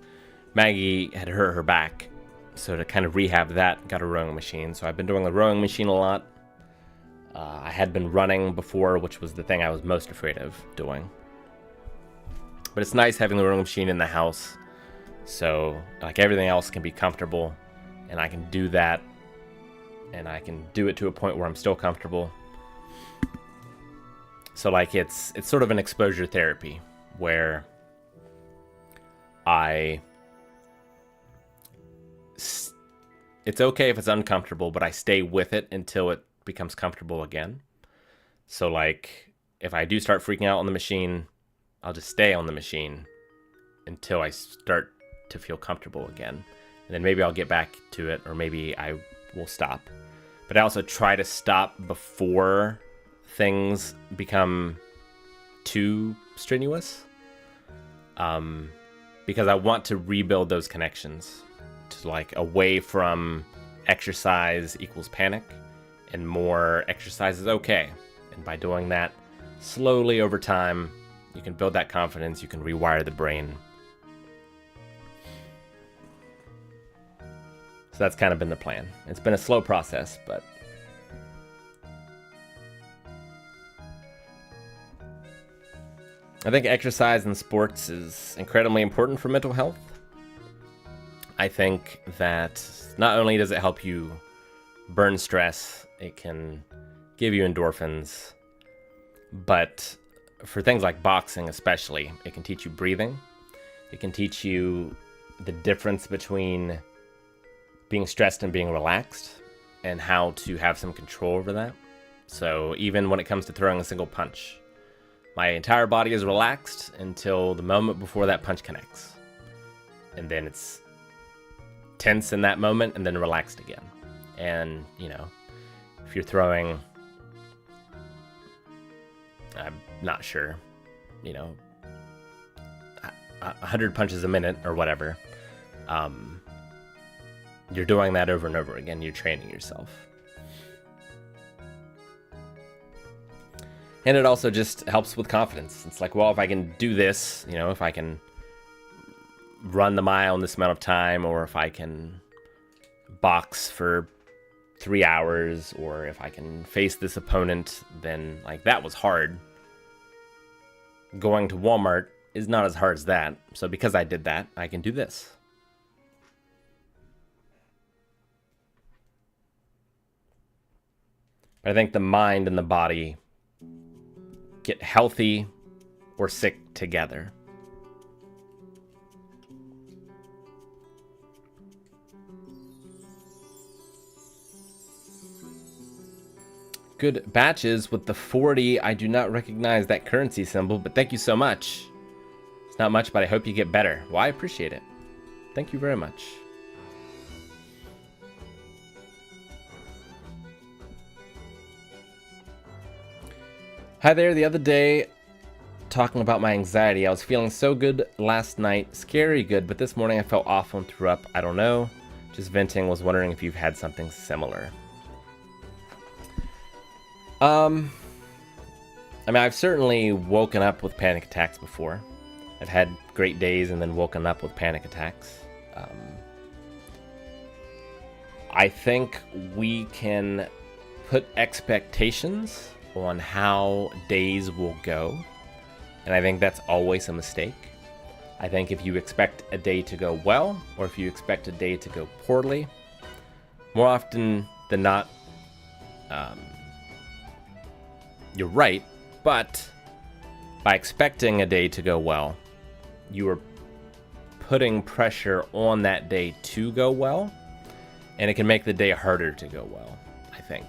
Maggie had hurt her back, so to kind of rehab that, got a rowing machine. So I've been doing the rowing machine a lot. I had been running before, which was the thing I was most afraid of doing. But it's nice having the rowing machine in the house, so like everything else can be comfortable, and I can do that, and I can do it to a point where I'm still comfortable. So like it's sort of an exposure therapy where it's okay if it's uncomfortable, but I stay with it until it becomes comfortable again. So like if I do start freaking out on the machine, I'll just stay on the machine until I start to feel comfortable again. And then maybe I'll get back to it, or maybe I will stop. But I also try to stop before things become too strenuous. Because I want to rebuild those connections to like away from exercise equals panic and more exercise is okay. And by doing that slowly over time, you can build that confidence, you can rewire the brain. So that's kind of been the plan. It's been a slow process, but I think exercise and sports is incredibly important for mental health. I think that not only does it help you burn stress, it can give you endorphins, but for things like boxing especially, it can teach you breathing. It can teach you the difference between being stressed and being relaxed, and how to have some control over that. So even when it comes to throwing a single punch, my entire body is relaxed until the moment before that punch connects. And then it's tense in that moment and then relaxed again. And, if you're throwing, I'm not sure, 100 punches a minute or whatever, you're doing that over and over again. You're training yourself. And it also just helps with confidence. It's like, well, if I can do this, if I can run the mile in this amount of time, or if I can box for 3 hours, or if I can face this opponent, then like that was hard. Going to Walmart is not as hard as that. So because I did that, I can do this. I think the mind and the body get healthy or sick together. Good batches with the 40. I do not recognize that currency symbol, but thank you so much. It's not much, but I hope you get better. Well, I appreciate it. Thank you very much. Hi there. The other day, talking about my anxiety, I was feeling so good last night, scary good, but this morning I felt awful and threw up. I don't know, just venting. Was wondering if you've had something similar. I've certainly woken up with panic attacks before. I've had great days and then woken up with panic attacks. I think we can put expectations on how days will go, and I think that's always a mistake. I think if you expect a day to go well, or if you expect a day to go poorly, more often than not, you're right, but by expecting a day to go well, you are putting pressure on that day to go well, and it can make the day harder to go well, I think.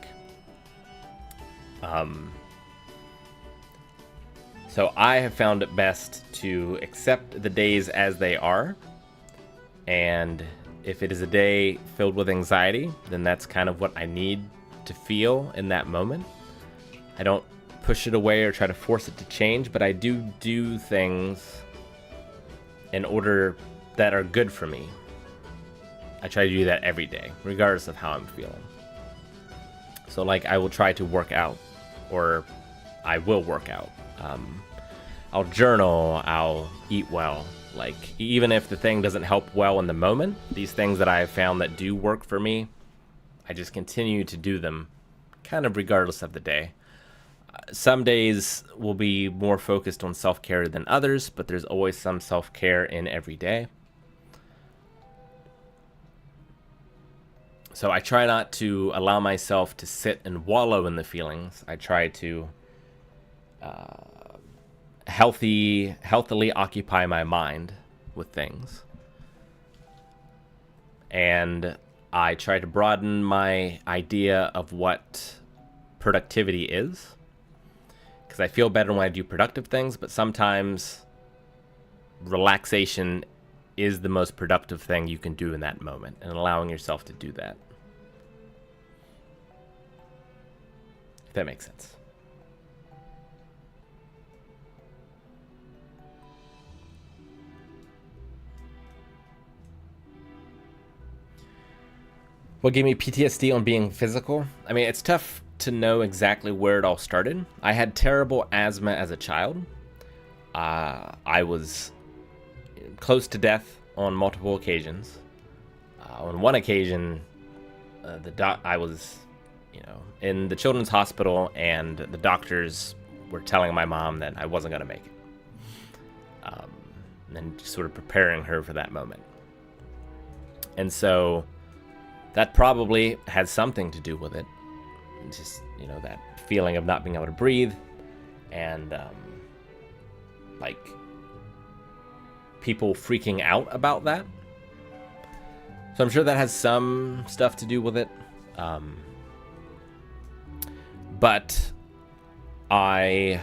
So I have found it best to accept the days as they are, and if it is a day filled with anxiety, then that's kind of what I need to feel in that moment. I don't push it away or try to force it to change, but I do things in order that are good for me. I try to do that every day, regardless of how I'm feeling. So like, I will try to work out, or I will work out. I'll journal, I'll eat well. Like, even if the thing doesn't help well in the moment, these things that I have found that do work for me, I just continue to do them, kind of regardless of the day. Some days will be more focused on self-care than others, but there's always some self-care in every day. So I try not to allow myself to sit and wallow in the feelings. I try to healthily occupy my mind with things. And I try to broaden my idea of what productivity is. Because I feel better when I do productive things, but sometimes relaxation is the most productive thing you can do in that moment, and allowing yourself to do that. If that makes sense. What gave me PTSD on being physical? I mean, it's tough to know exactly where it all started. I had terrible asthma as a child. I was close to death on multiple occasions. On one occasion, I was, in the children's hospital, and the doctors were telling my mom that I wasn't going to make it. And just sort of preparing her for that moment. And so that probably had something to do with it. Just, that feeling of not being able to breathe, and like people freaking out about that. So I'm sure that has some stuff to do with it. But I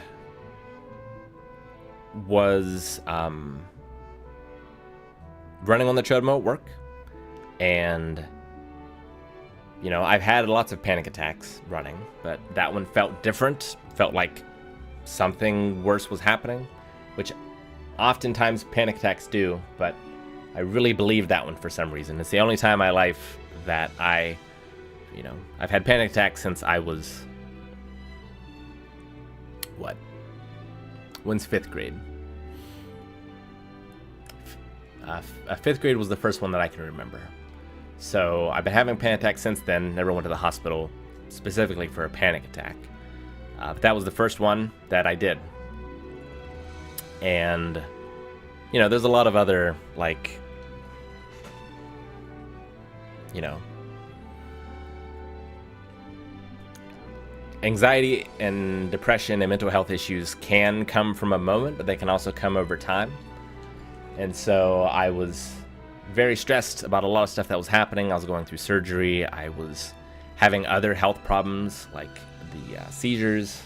was running on the treadmill at work, and I've had lots of panic attacks running, but that one felt different. Felt like something worse was happening, which oftentimes panic attacks do, but I really believe that one for some reason. It's the only time in my life that I've had panic attacks since I was, when's 5th grade? 5th grade was the first one that I can remember. So I've been having panic attacks since then. Never went to the hospital specifically for a panic attack. But that was the first one that I did. And, there's a lot of other, anxiety and depression and mental health issues can come from a moment, but they can also come over time. And so I was very stressed about a lot of stuff that was happening. I was going through surgery. I was having other health problems like the seizures.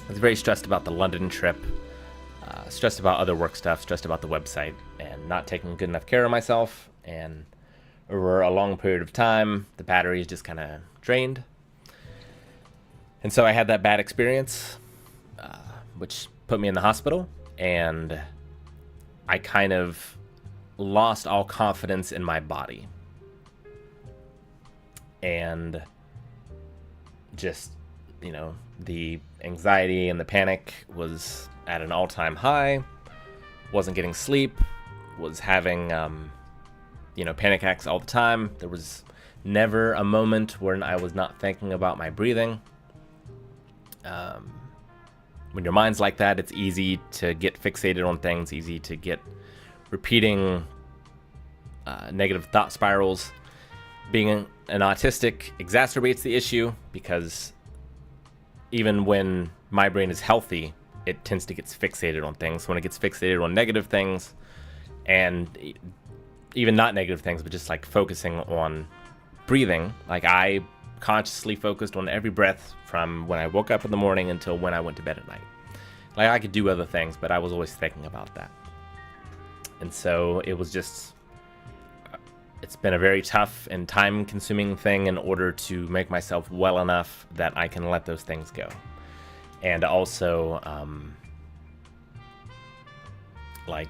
I was very stressed about the London trip, stressed about other work stuff, stressed about the website, and not taking good enough care of myself. And over a long period of time, the batteries just kind of drained. And so I had that bad experience, which put me in the hospital, and I kind of lost all confidence in my body. And just, the anxiety and the panic was at an all-time high. Wasn't getting sleep. Was having, panic attacks all the time. There was never a moment when I was not thinking about my breathing. When your mind's like that, it's easy to get fixated on things, easy to get repeating negative thought spirals. being an autistic exacerbates the issue, because even when my brain is healthy, it tends to get fixated on things. When it gets fixated on negative things, and even not negative things, but just like focusing on breathing, like I consciously focused on every breath from when I woke up in the morning until when I went to bed at night. Like I could do other things, but I was always thinking about that. And so it was just, it's been a very tough and time consuming thing in order to make myself well enough that I can let those things go. And also, like,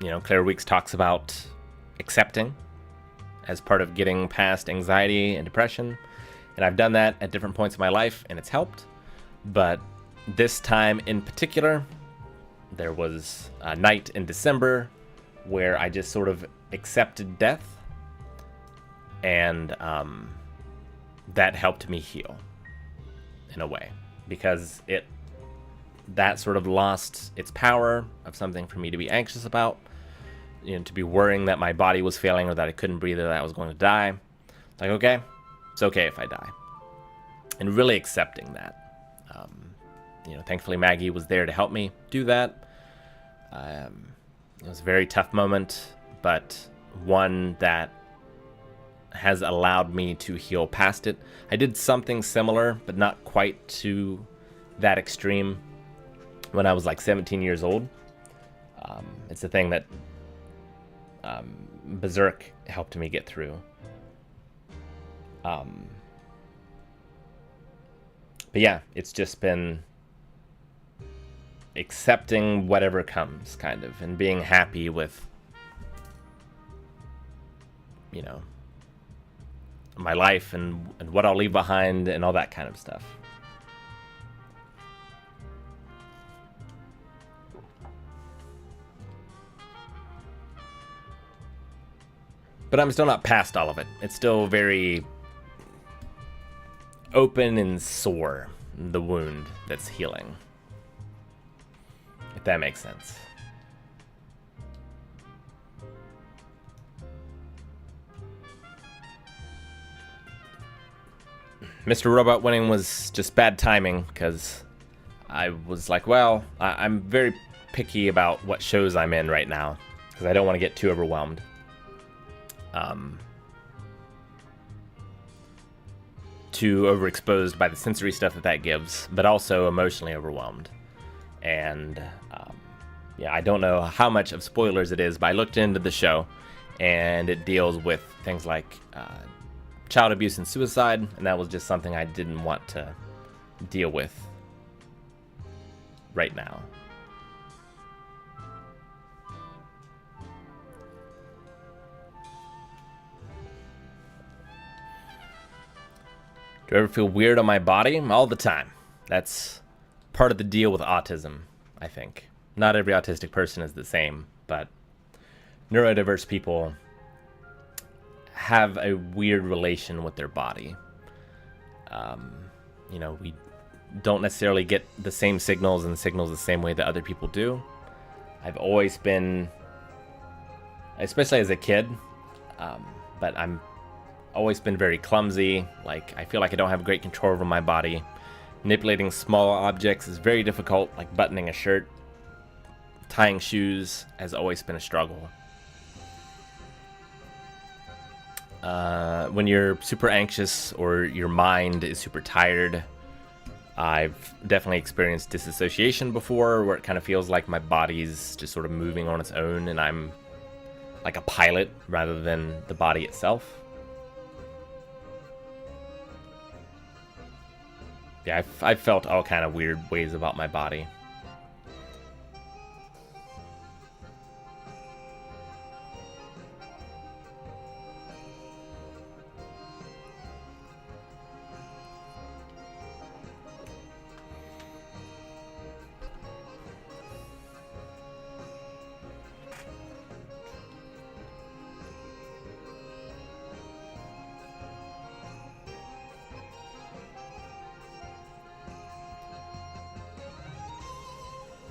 you know, Claire Weeks talks about accepting as part of getting past anxiety and depression. And I've done that at different points in my life, and it's helped. But this time in particular, there was a night in December where I just sort of accepted death, and that helped me heal in a way, because that sort of lost its power of something for me to be anxious about, you know, to be worrying that my body was failing or that I couldn't breathe or that I was going to die. Like, okay, it's okay if I die, and really accepting that. You know, thankfully Maggie was there to help me do that. It was a very tough moment, but one that has allowed me to heal past it. I did something similar, but not quite to that extreme, when I was like 17 years old. It's a thing that Berserk helped me get through. But yeah, it's just been accepting whatever comes, kind of, and being happy with, you know, my life and what I'll leave behind and all that kind of stuff. But I'm still not past all of it. It's still very open and sore, the wound that's healing. If that makes sense. Mr. Robot winning was just bad timing, because I was like, well, I'm very picky about what shows I'm in right now, because I don't want to get too overwhelmed. Too overexposed by the sensory stuff that gives, but also emotionally overwhelmed. And yeah, I don't know how much of spoilers it is, but I looked into the show, and it deals with things like child abuse and suicide, and that was just something I didn't want to deal with right now. Do I ever feel weird on my body? All the time. That's part of the deal with autism, I think. Not every autistic person is the same, but neurodiverse people have a weird relation with their body. You know, we don't necessarily get the same signals and signals the same way that other people do. I've always been, especially as a kid, but I'm always been very clumsy. Like, I feel like I don't have great control over my body. Manipulating small objects is very difficult, like buttoning a shirt. Tying shoes has always been a struggle. When you're super anxious or your mind is super tired, I've definitely experienced disassociation before, where it kind of feels like my body's just sort of moving on its own and I'm like a pilot rather than the body itself. Yeah, I've felt all kind of weird ways about my body.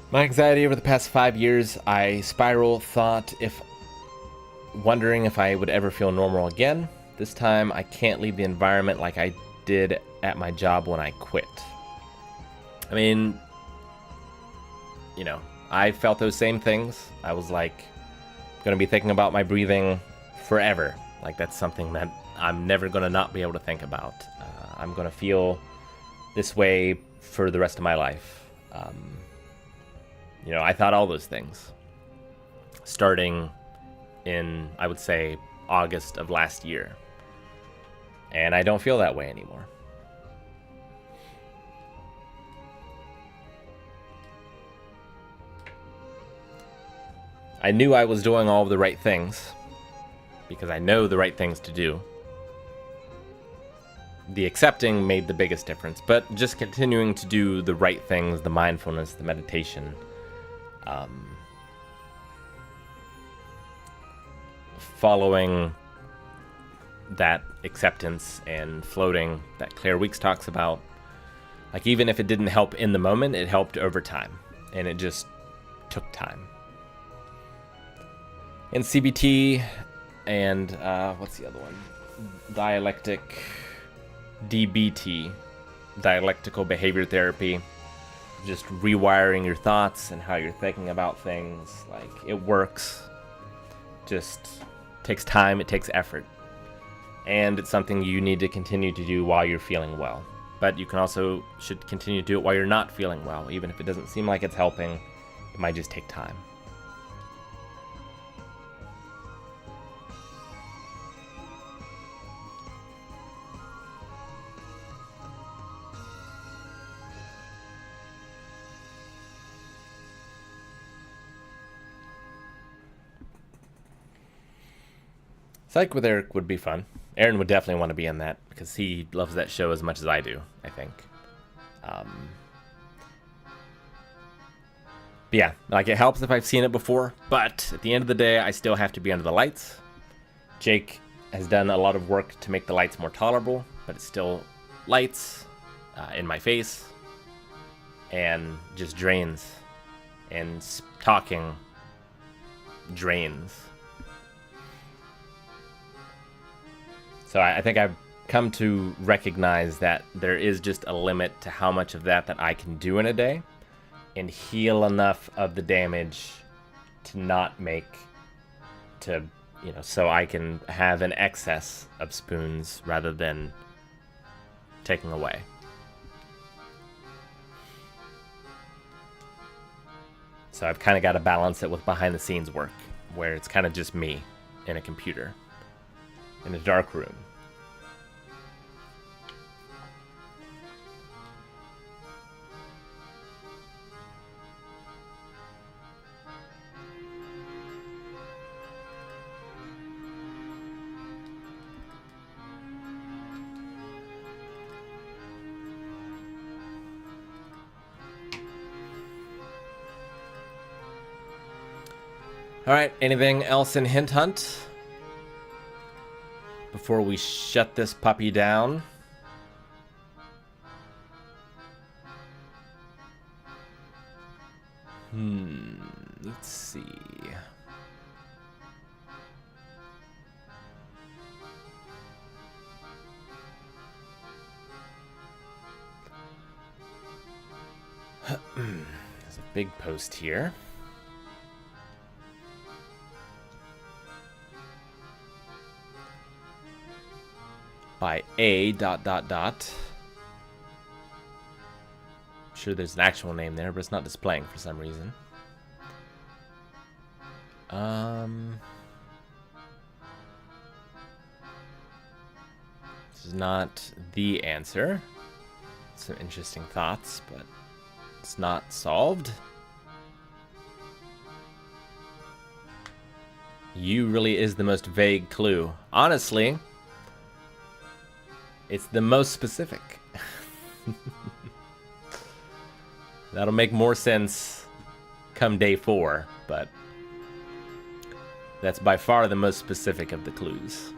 My anxiety over the past 5 years, I spiral thought wondering if I would ever feel normal again. This time, I can't leave the environment like I did at my job when I quit. I mean, you know, I felt those same things. I was like, going to be thinking about my breathing forever. Like, that's something that I'm never going to not be able to think about. I'm going to feel this way for the rest of my life. You know, I thought all those things. Starting in, I would say, August of last year. And I don't feel that way anymore. I knew I was doing all of the right things, because I know the right things to do. The accepting made the biggest difference, but just continuing to do the right things, the mindfulness, the meditation, following that acceptance and floating that Claire Weeks talks about. Like, even if it didn't help in the moment, it helped over time, and it just took time. And CBT and what's the other one? Dialectic DBT, dialectical behavior therapy. Just rewiring your thoughts and how you're thinking about things. Like, it works. Just takes time, it takes effort. And it's something you need to continue to do while you're feeling well. But you can also should continue to do it while you're not feeling well. Even if it doesn't seem like it's helping, it might just take time. Psych with Eric would be fun. Aaron would definitely want to be in that, because he loves that show as much as I do, I think. But yeah, like, it helps if I've seen it before, but at the end of the day, I still have to be under the lights. Jake has done a lot of work to make the lights more tolerable, but it's still lights in my face, and just drains, and talking drains. So I think I've come to recognize that there is just a limit to how much of that I can do in a day, and heal enough of the damage to not make, to, you know, so I can have an excess of spoons rather than taking away. So I've kind of got to balance it with behind the scenes work, where it's kind of just me in a computer, in a dark room. Alright, anything else in Hint Hunt before we shut this puppy down? Let's see. There's a big post here. By a ... I'm sure there's an actual name there, but it's not displaying for some reason. This is not the answer. Some interesting thoughts, but it's not solved. You really is the most vague clue. Honestly, it's the most specific. That'll make more sense come day 4, but that's by far the most specific of the clues.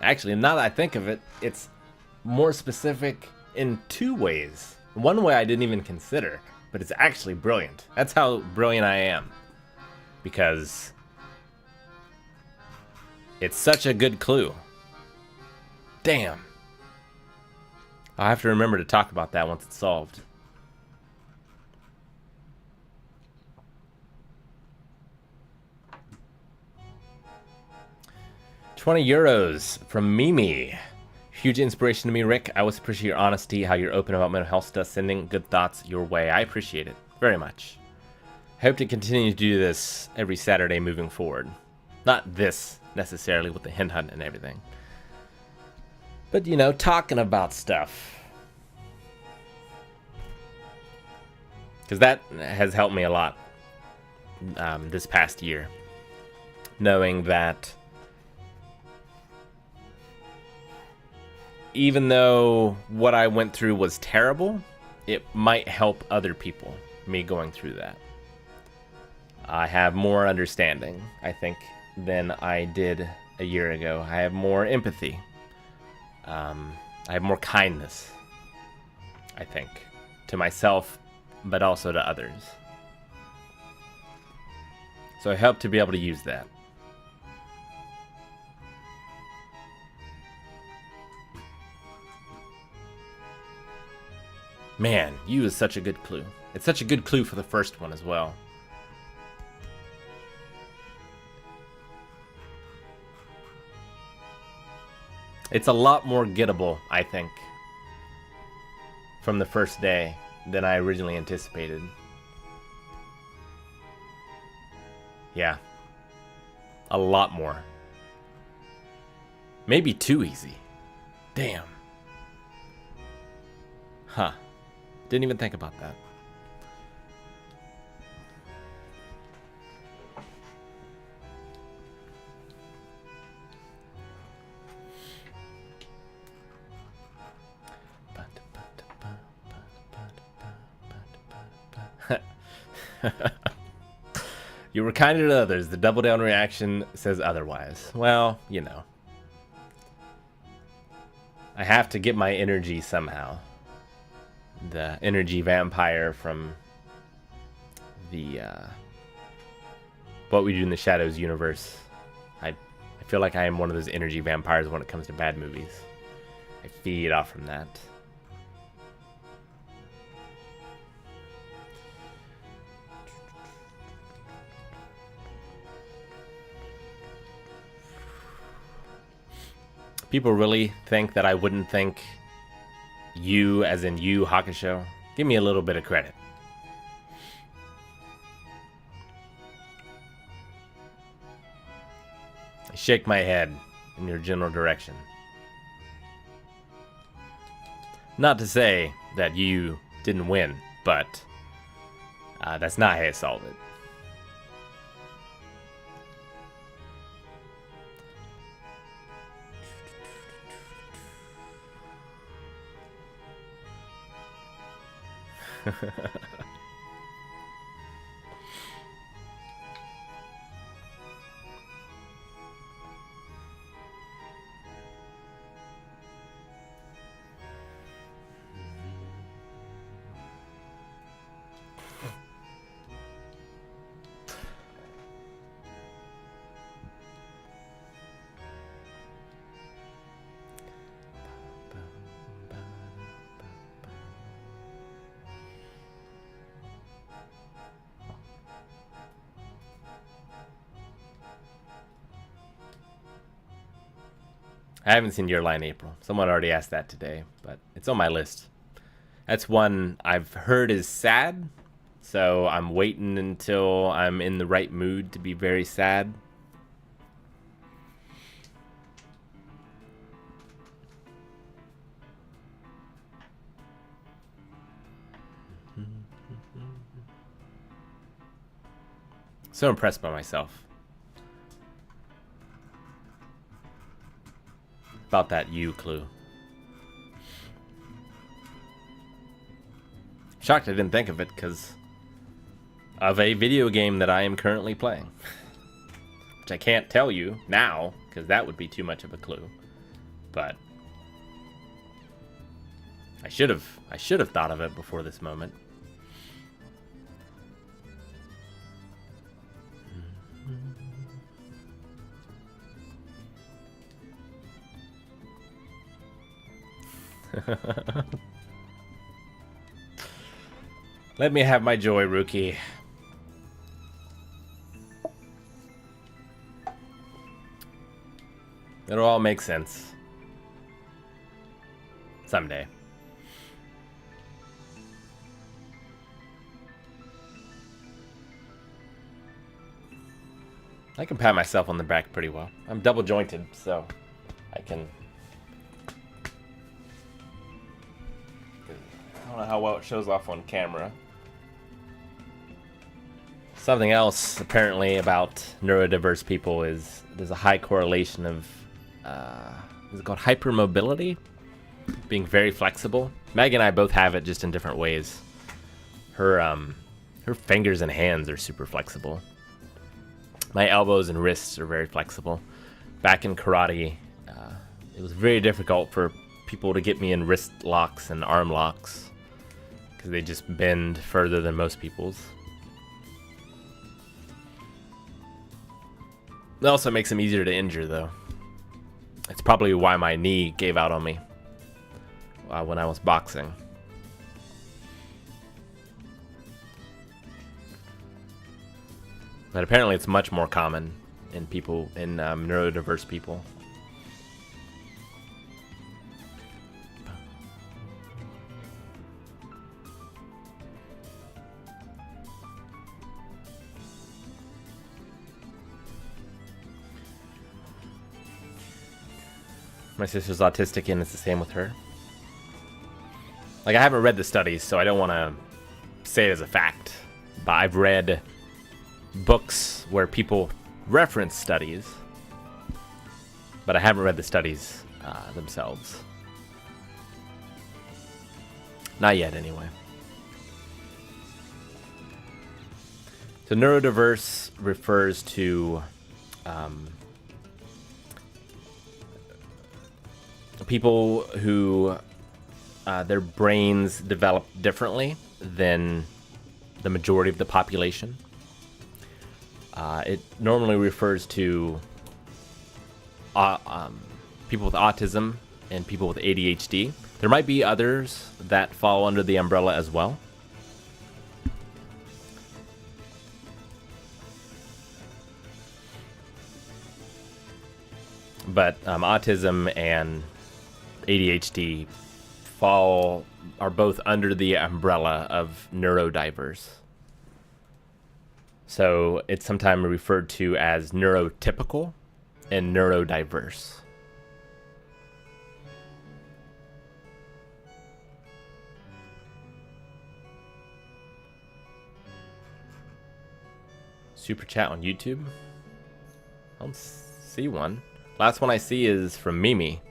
Actually, now that I think of it, it's more specific in two ways. One way I didn't even consider, but it's actually brilliant. That's how brilliant I am. Because it's such a good clue. Damn. I'll have to remember to talk about that once it's solved. €20 from Mimi. Huge inspiration to me, Rick. I always appreciate your honesty, how you're open about mental health stuff, sending good thoughts your way. I appreciate it very much. I hope to continue to do this every Saturday moving forward. Not this necessarily with the hen hunt and everything. But, you know, talking about stuff. Because that has helped me a lot this past year. Knowing that even though what I went through was terrible, it might help other people, me going through that. I have more understanding, I think, than I did a year ago. I have more empathy. I have more kindness, I think, to myself, but also to others. So I hope to be able to use that. Man, you is such a good clue. It's such a good clue for the first one as well. It's a lot more gettable, I think, from the first day than I originally anticipated. Yeah. A lot more. Maybe too easy. Damn. Huh. Didn't even think about that. You were kinder to others. The double down reaction says otherwise. Well, you know. I have to get my energy somehow. The energy vampire from the What We Do in the Shadows universe. I feel like I am one of those energy vampires when it comes to bad movies. I feed off from that. People really think that I wouldn't think you, as in you, Hakusho. Give me a little bit of credit. I shake my head in your general direction. Not to say that you didn't win, but that's not how you solve it. I haven't seen Your Lie in April. Someone already asked that today, but it's on my list. That's one I've heard is sad, so I'm waiting until I'm in the right mood to be very sad. So impressed by myself. About that you clue. Shocked I didn't think of it because of a video game that I am currently playing. Which I can't tell you now because that would be too much of a clue. But I should have thought of it before this moment. Let me have my joy, Rookie. It'll all make sense. Someday. I can pat myself on the back pretty well. I'm double jointed, so I can... I don't know how well it shows off on camera. Something else, apparently, about neurodiverse people is there's a high correlation of, is it called hypermobility? Being very flexible. Maggie and I both have it, just in different ways. Her fingers and hands are super flexible. My elbows and wrists are very flexible. Back in karate, it was very difficult for people to get me in wrist locks and arm locks because they just bend further than most people's. It also makes them easier to injure, though. It's probably why my knee gave out on me when I was boxing. But apparently it's much more common in people, in neurodiverse people. My sister's autistic, and it's the same with her. Like, I haven't read the studies, so I don't want to say it as a fact. But I've read books where people reference studies, but I haven't read the studies themselves. Not yet, anyway. So neurodiverse refers to people who their brains develop differently than the majority of the population. It normally refers to people with autism and people with ADHD. There might be others that fall under the umbrella as well. But autism and ADHD are both under the umbrella of neurodiverse. So it's sometimes referred to as neurotypical and neurodiverse. Super chat on YouTube? I don't see one. Last one I see is from Mimi.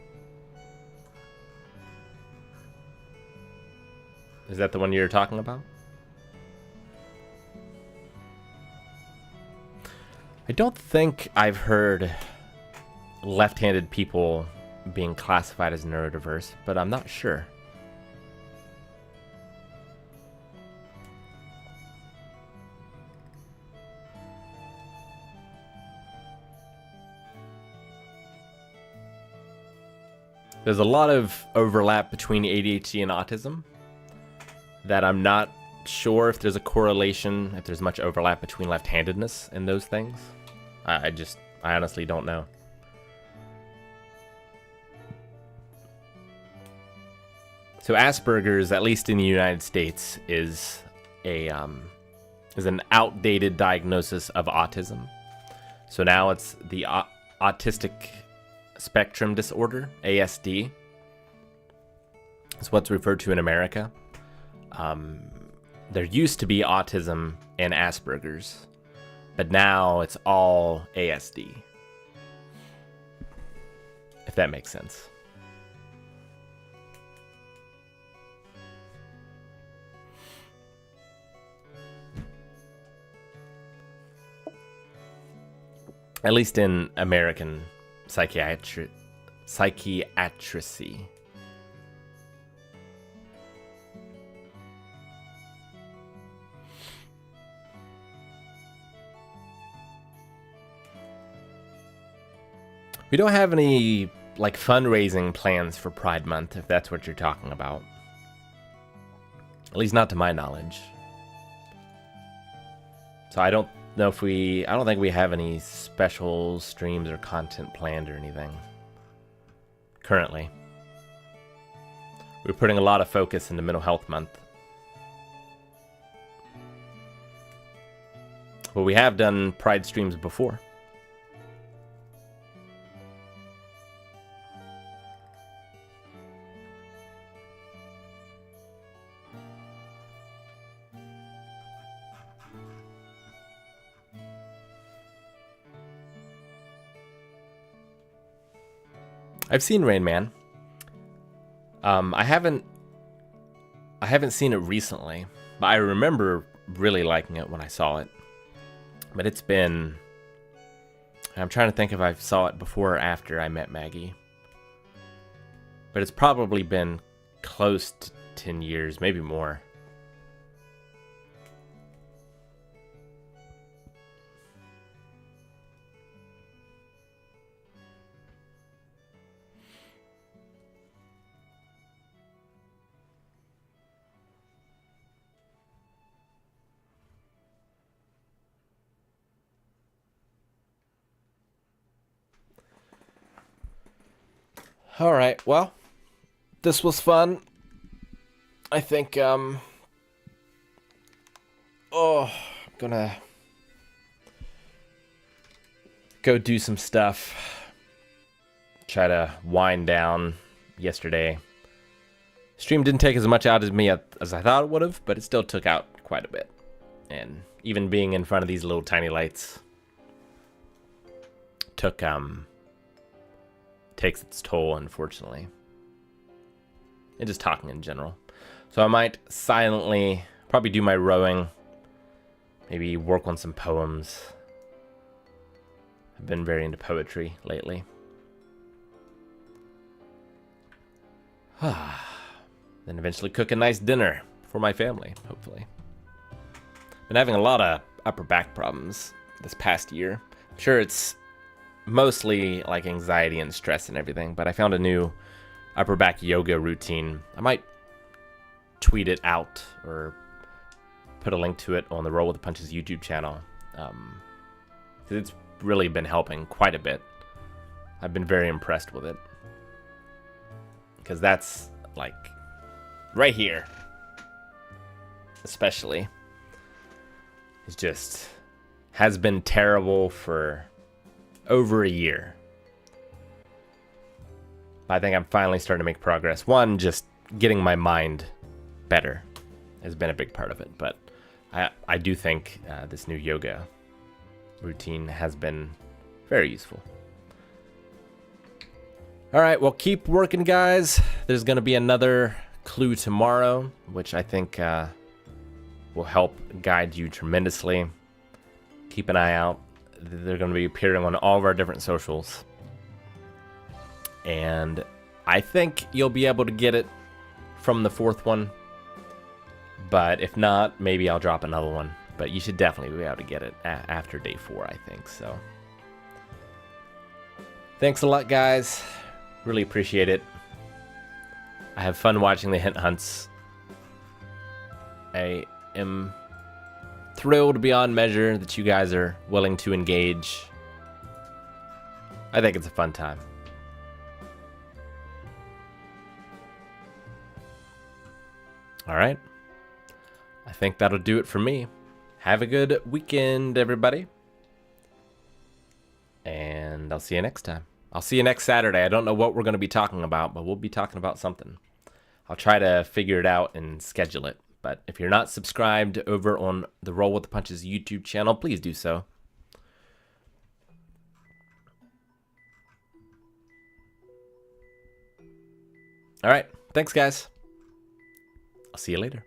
Is that the one you're talking about? I don't think I've heard left-handed people being classified as neurodiverse, but I'm not sure. There's a lot of overlap between ADHD and autism that I'm not sure if there's a correlation, if there's much overlap between left-handedness and those things. I honestly don't know. So Asperger's, at least in the United States, is an outdated diagnosis of autism. So now it's the autistic spectrum disorder, ASD. It's what's referred to in America. There used to be autism and Asperger's, but now it's all ASD. If that makes sense. At least in American psychiatry Psychiatricy. We don't have any, like, fundraising plans for Pride Month, if that's what you're talking about. At least not to my knowledge. So I don't know if I don't think we have any special streams or content planned or anything. Currently. We're putting a lot of focus into Mental Health Month. But we have done Pride streams before. I've seen Rain Man. I haven't seen it recently, but I remember really liking it when I saw it. But it's been... I'm trying to think if I saw it before or after I met Maggie. But it's probably been close to 10 years, maybe more. All right, well, this was fun. I think, I'm gonna go do some stuff. Try to wind down yesterday. Stream didn't take as much out of me as I thought it would have, but it still took out quite a bit. And even being in front of these little tiny lights took, takes its toll, unfortunately. And just talking in general. So I might silently probably do my rowing. Maybe work on some poems. I've been very into poetry lately. Then eventually cook a nice dinner for my family, hopefully. Been having a lot of upper back problems this past year. I'm sure it's mostly like anxiety and stress and everything, but I found a new upper back yoga routine. I might tweet it out or put a link to it on the Roll with the Punches YouTube channel, because it's really been helping quite a bit. I've been very impressed with it, because that's like right here especially, it just has been terrible for over a year. I think I'm finally starting to make progress. One, just getting my mind better has been a big part of it, but I do think this new yoga routine has been very useful. All right, well, keep working, guys. There's going to be another clue tomorrow, which I think will help guide you tremendously. Keep an eye out. They're going to be appearing on all of our different socials. And I think you'll be able to get it from the fourth one. But if not, maybe I'll drop another one. But you should definitely be able to get it after day 4, I think. So thanks a lot, guys. Really appreciate it. I have fun watching the hint hunts. I am thrilled beyond measure that you guys are willing to engage. I think it's a fun time. All right. I think that'll do it for me. Have a good weekend, everybody. And I'll see you next time. I'll see you next Saturday. I don't know what we're going to be talking about, but we'll be talking about something. I'll try to figure it out and schedule it. But if you're not subscribed over on the Roll with the Punches YouTube channel, please do so. All right. Thanks, guys. I'll see you later.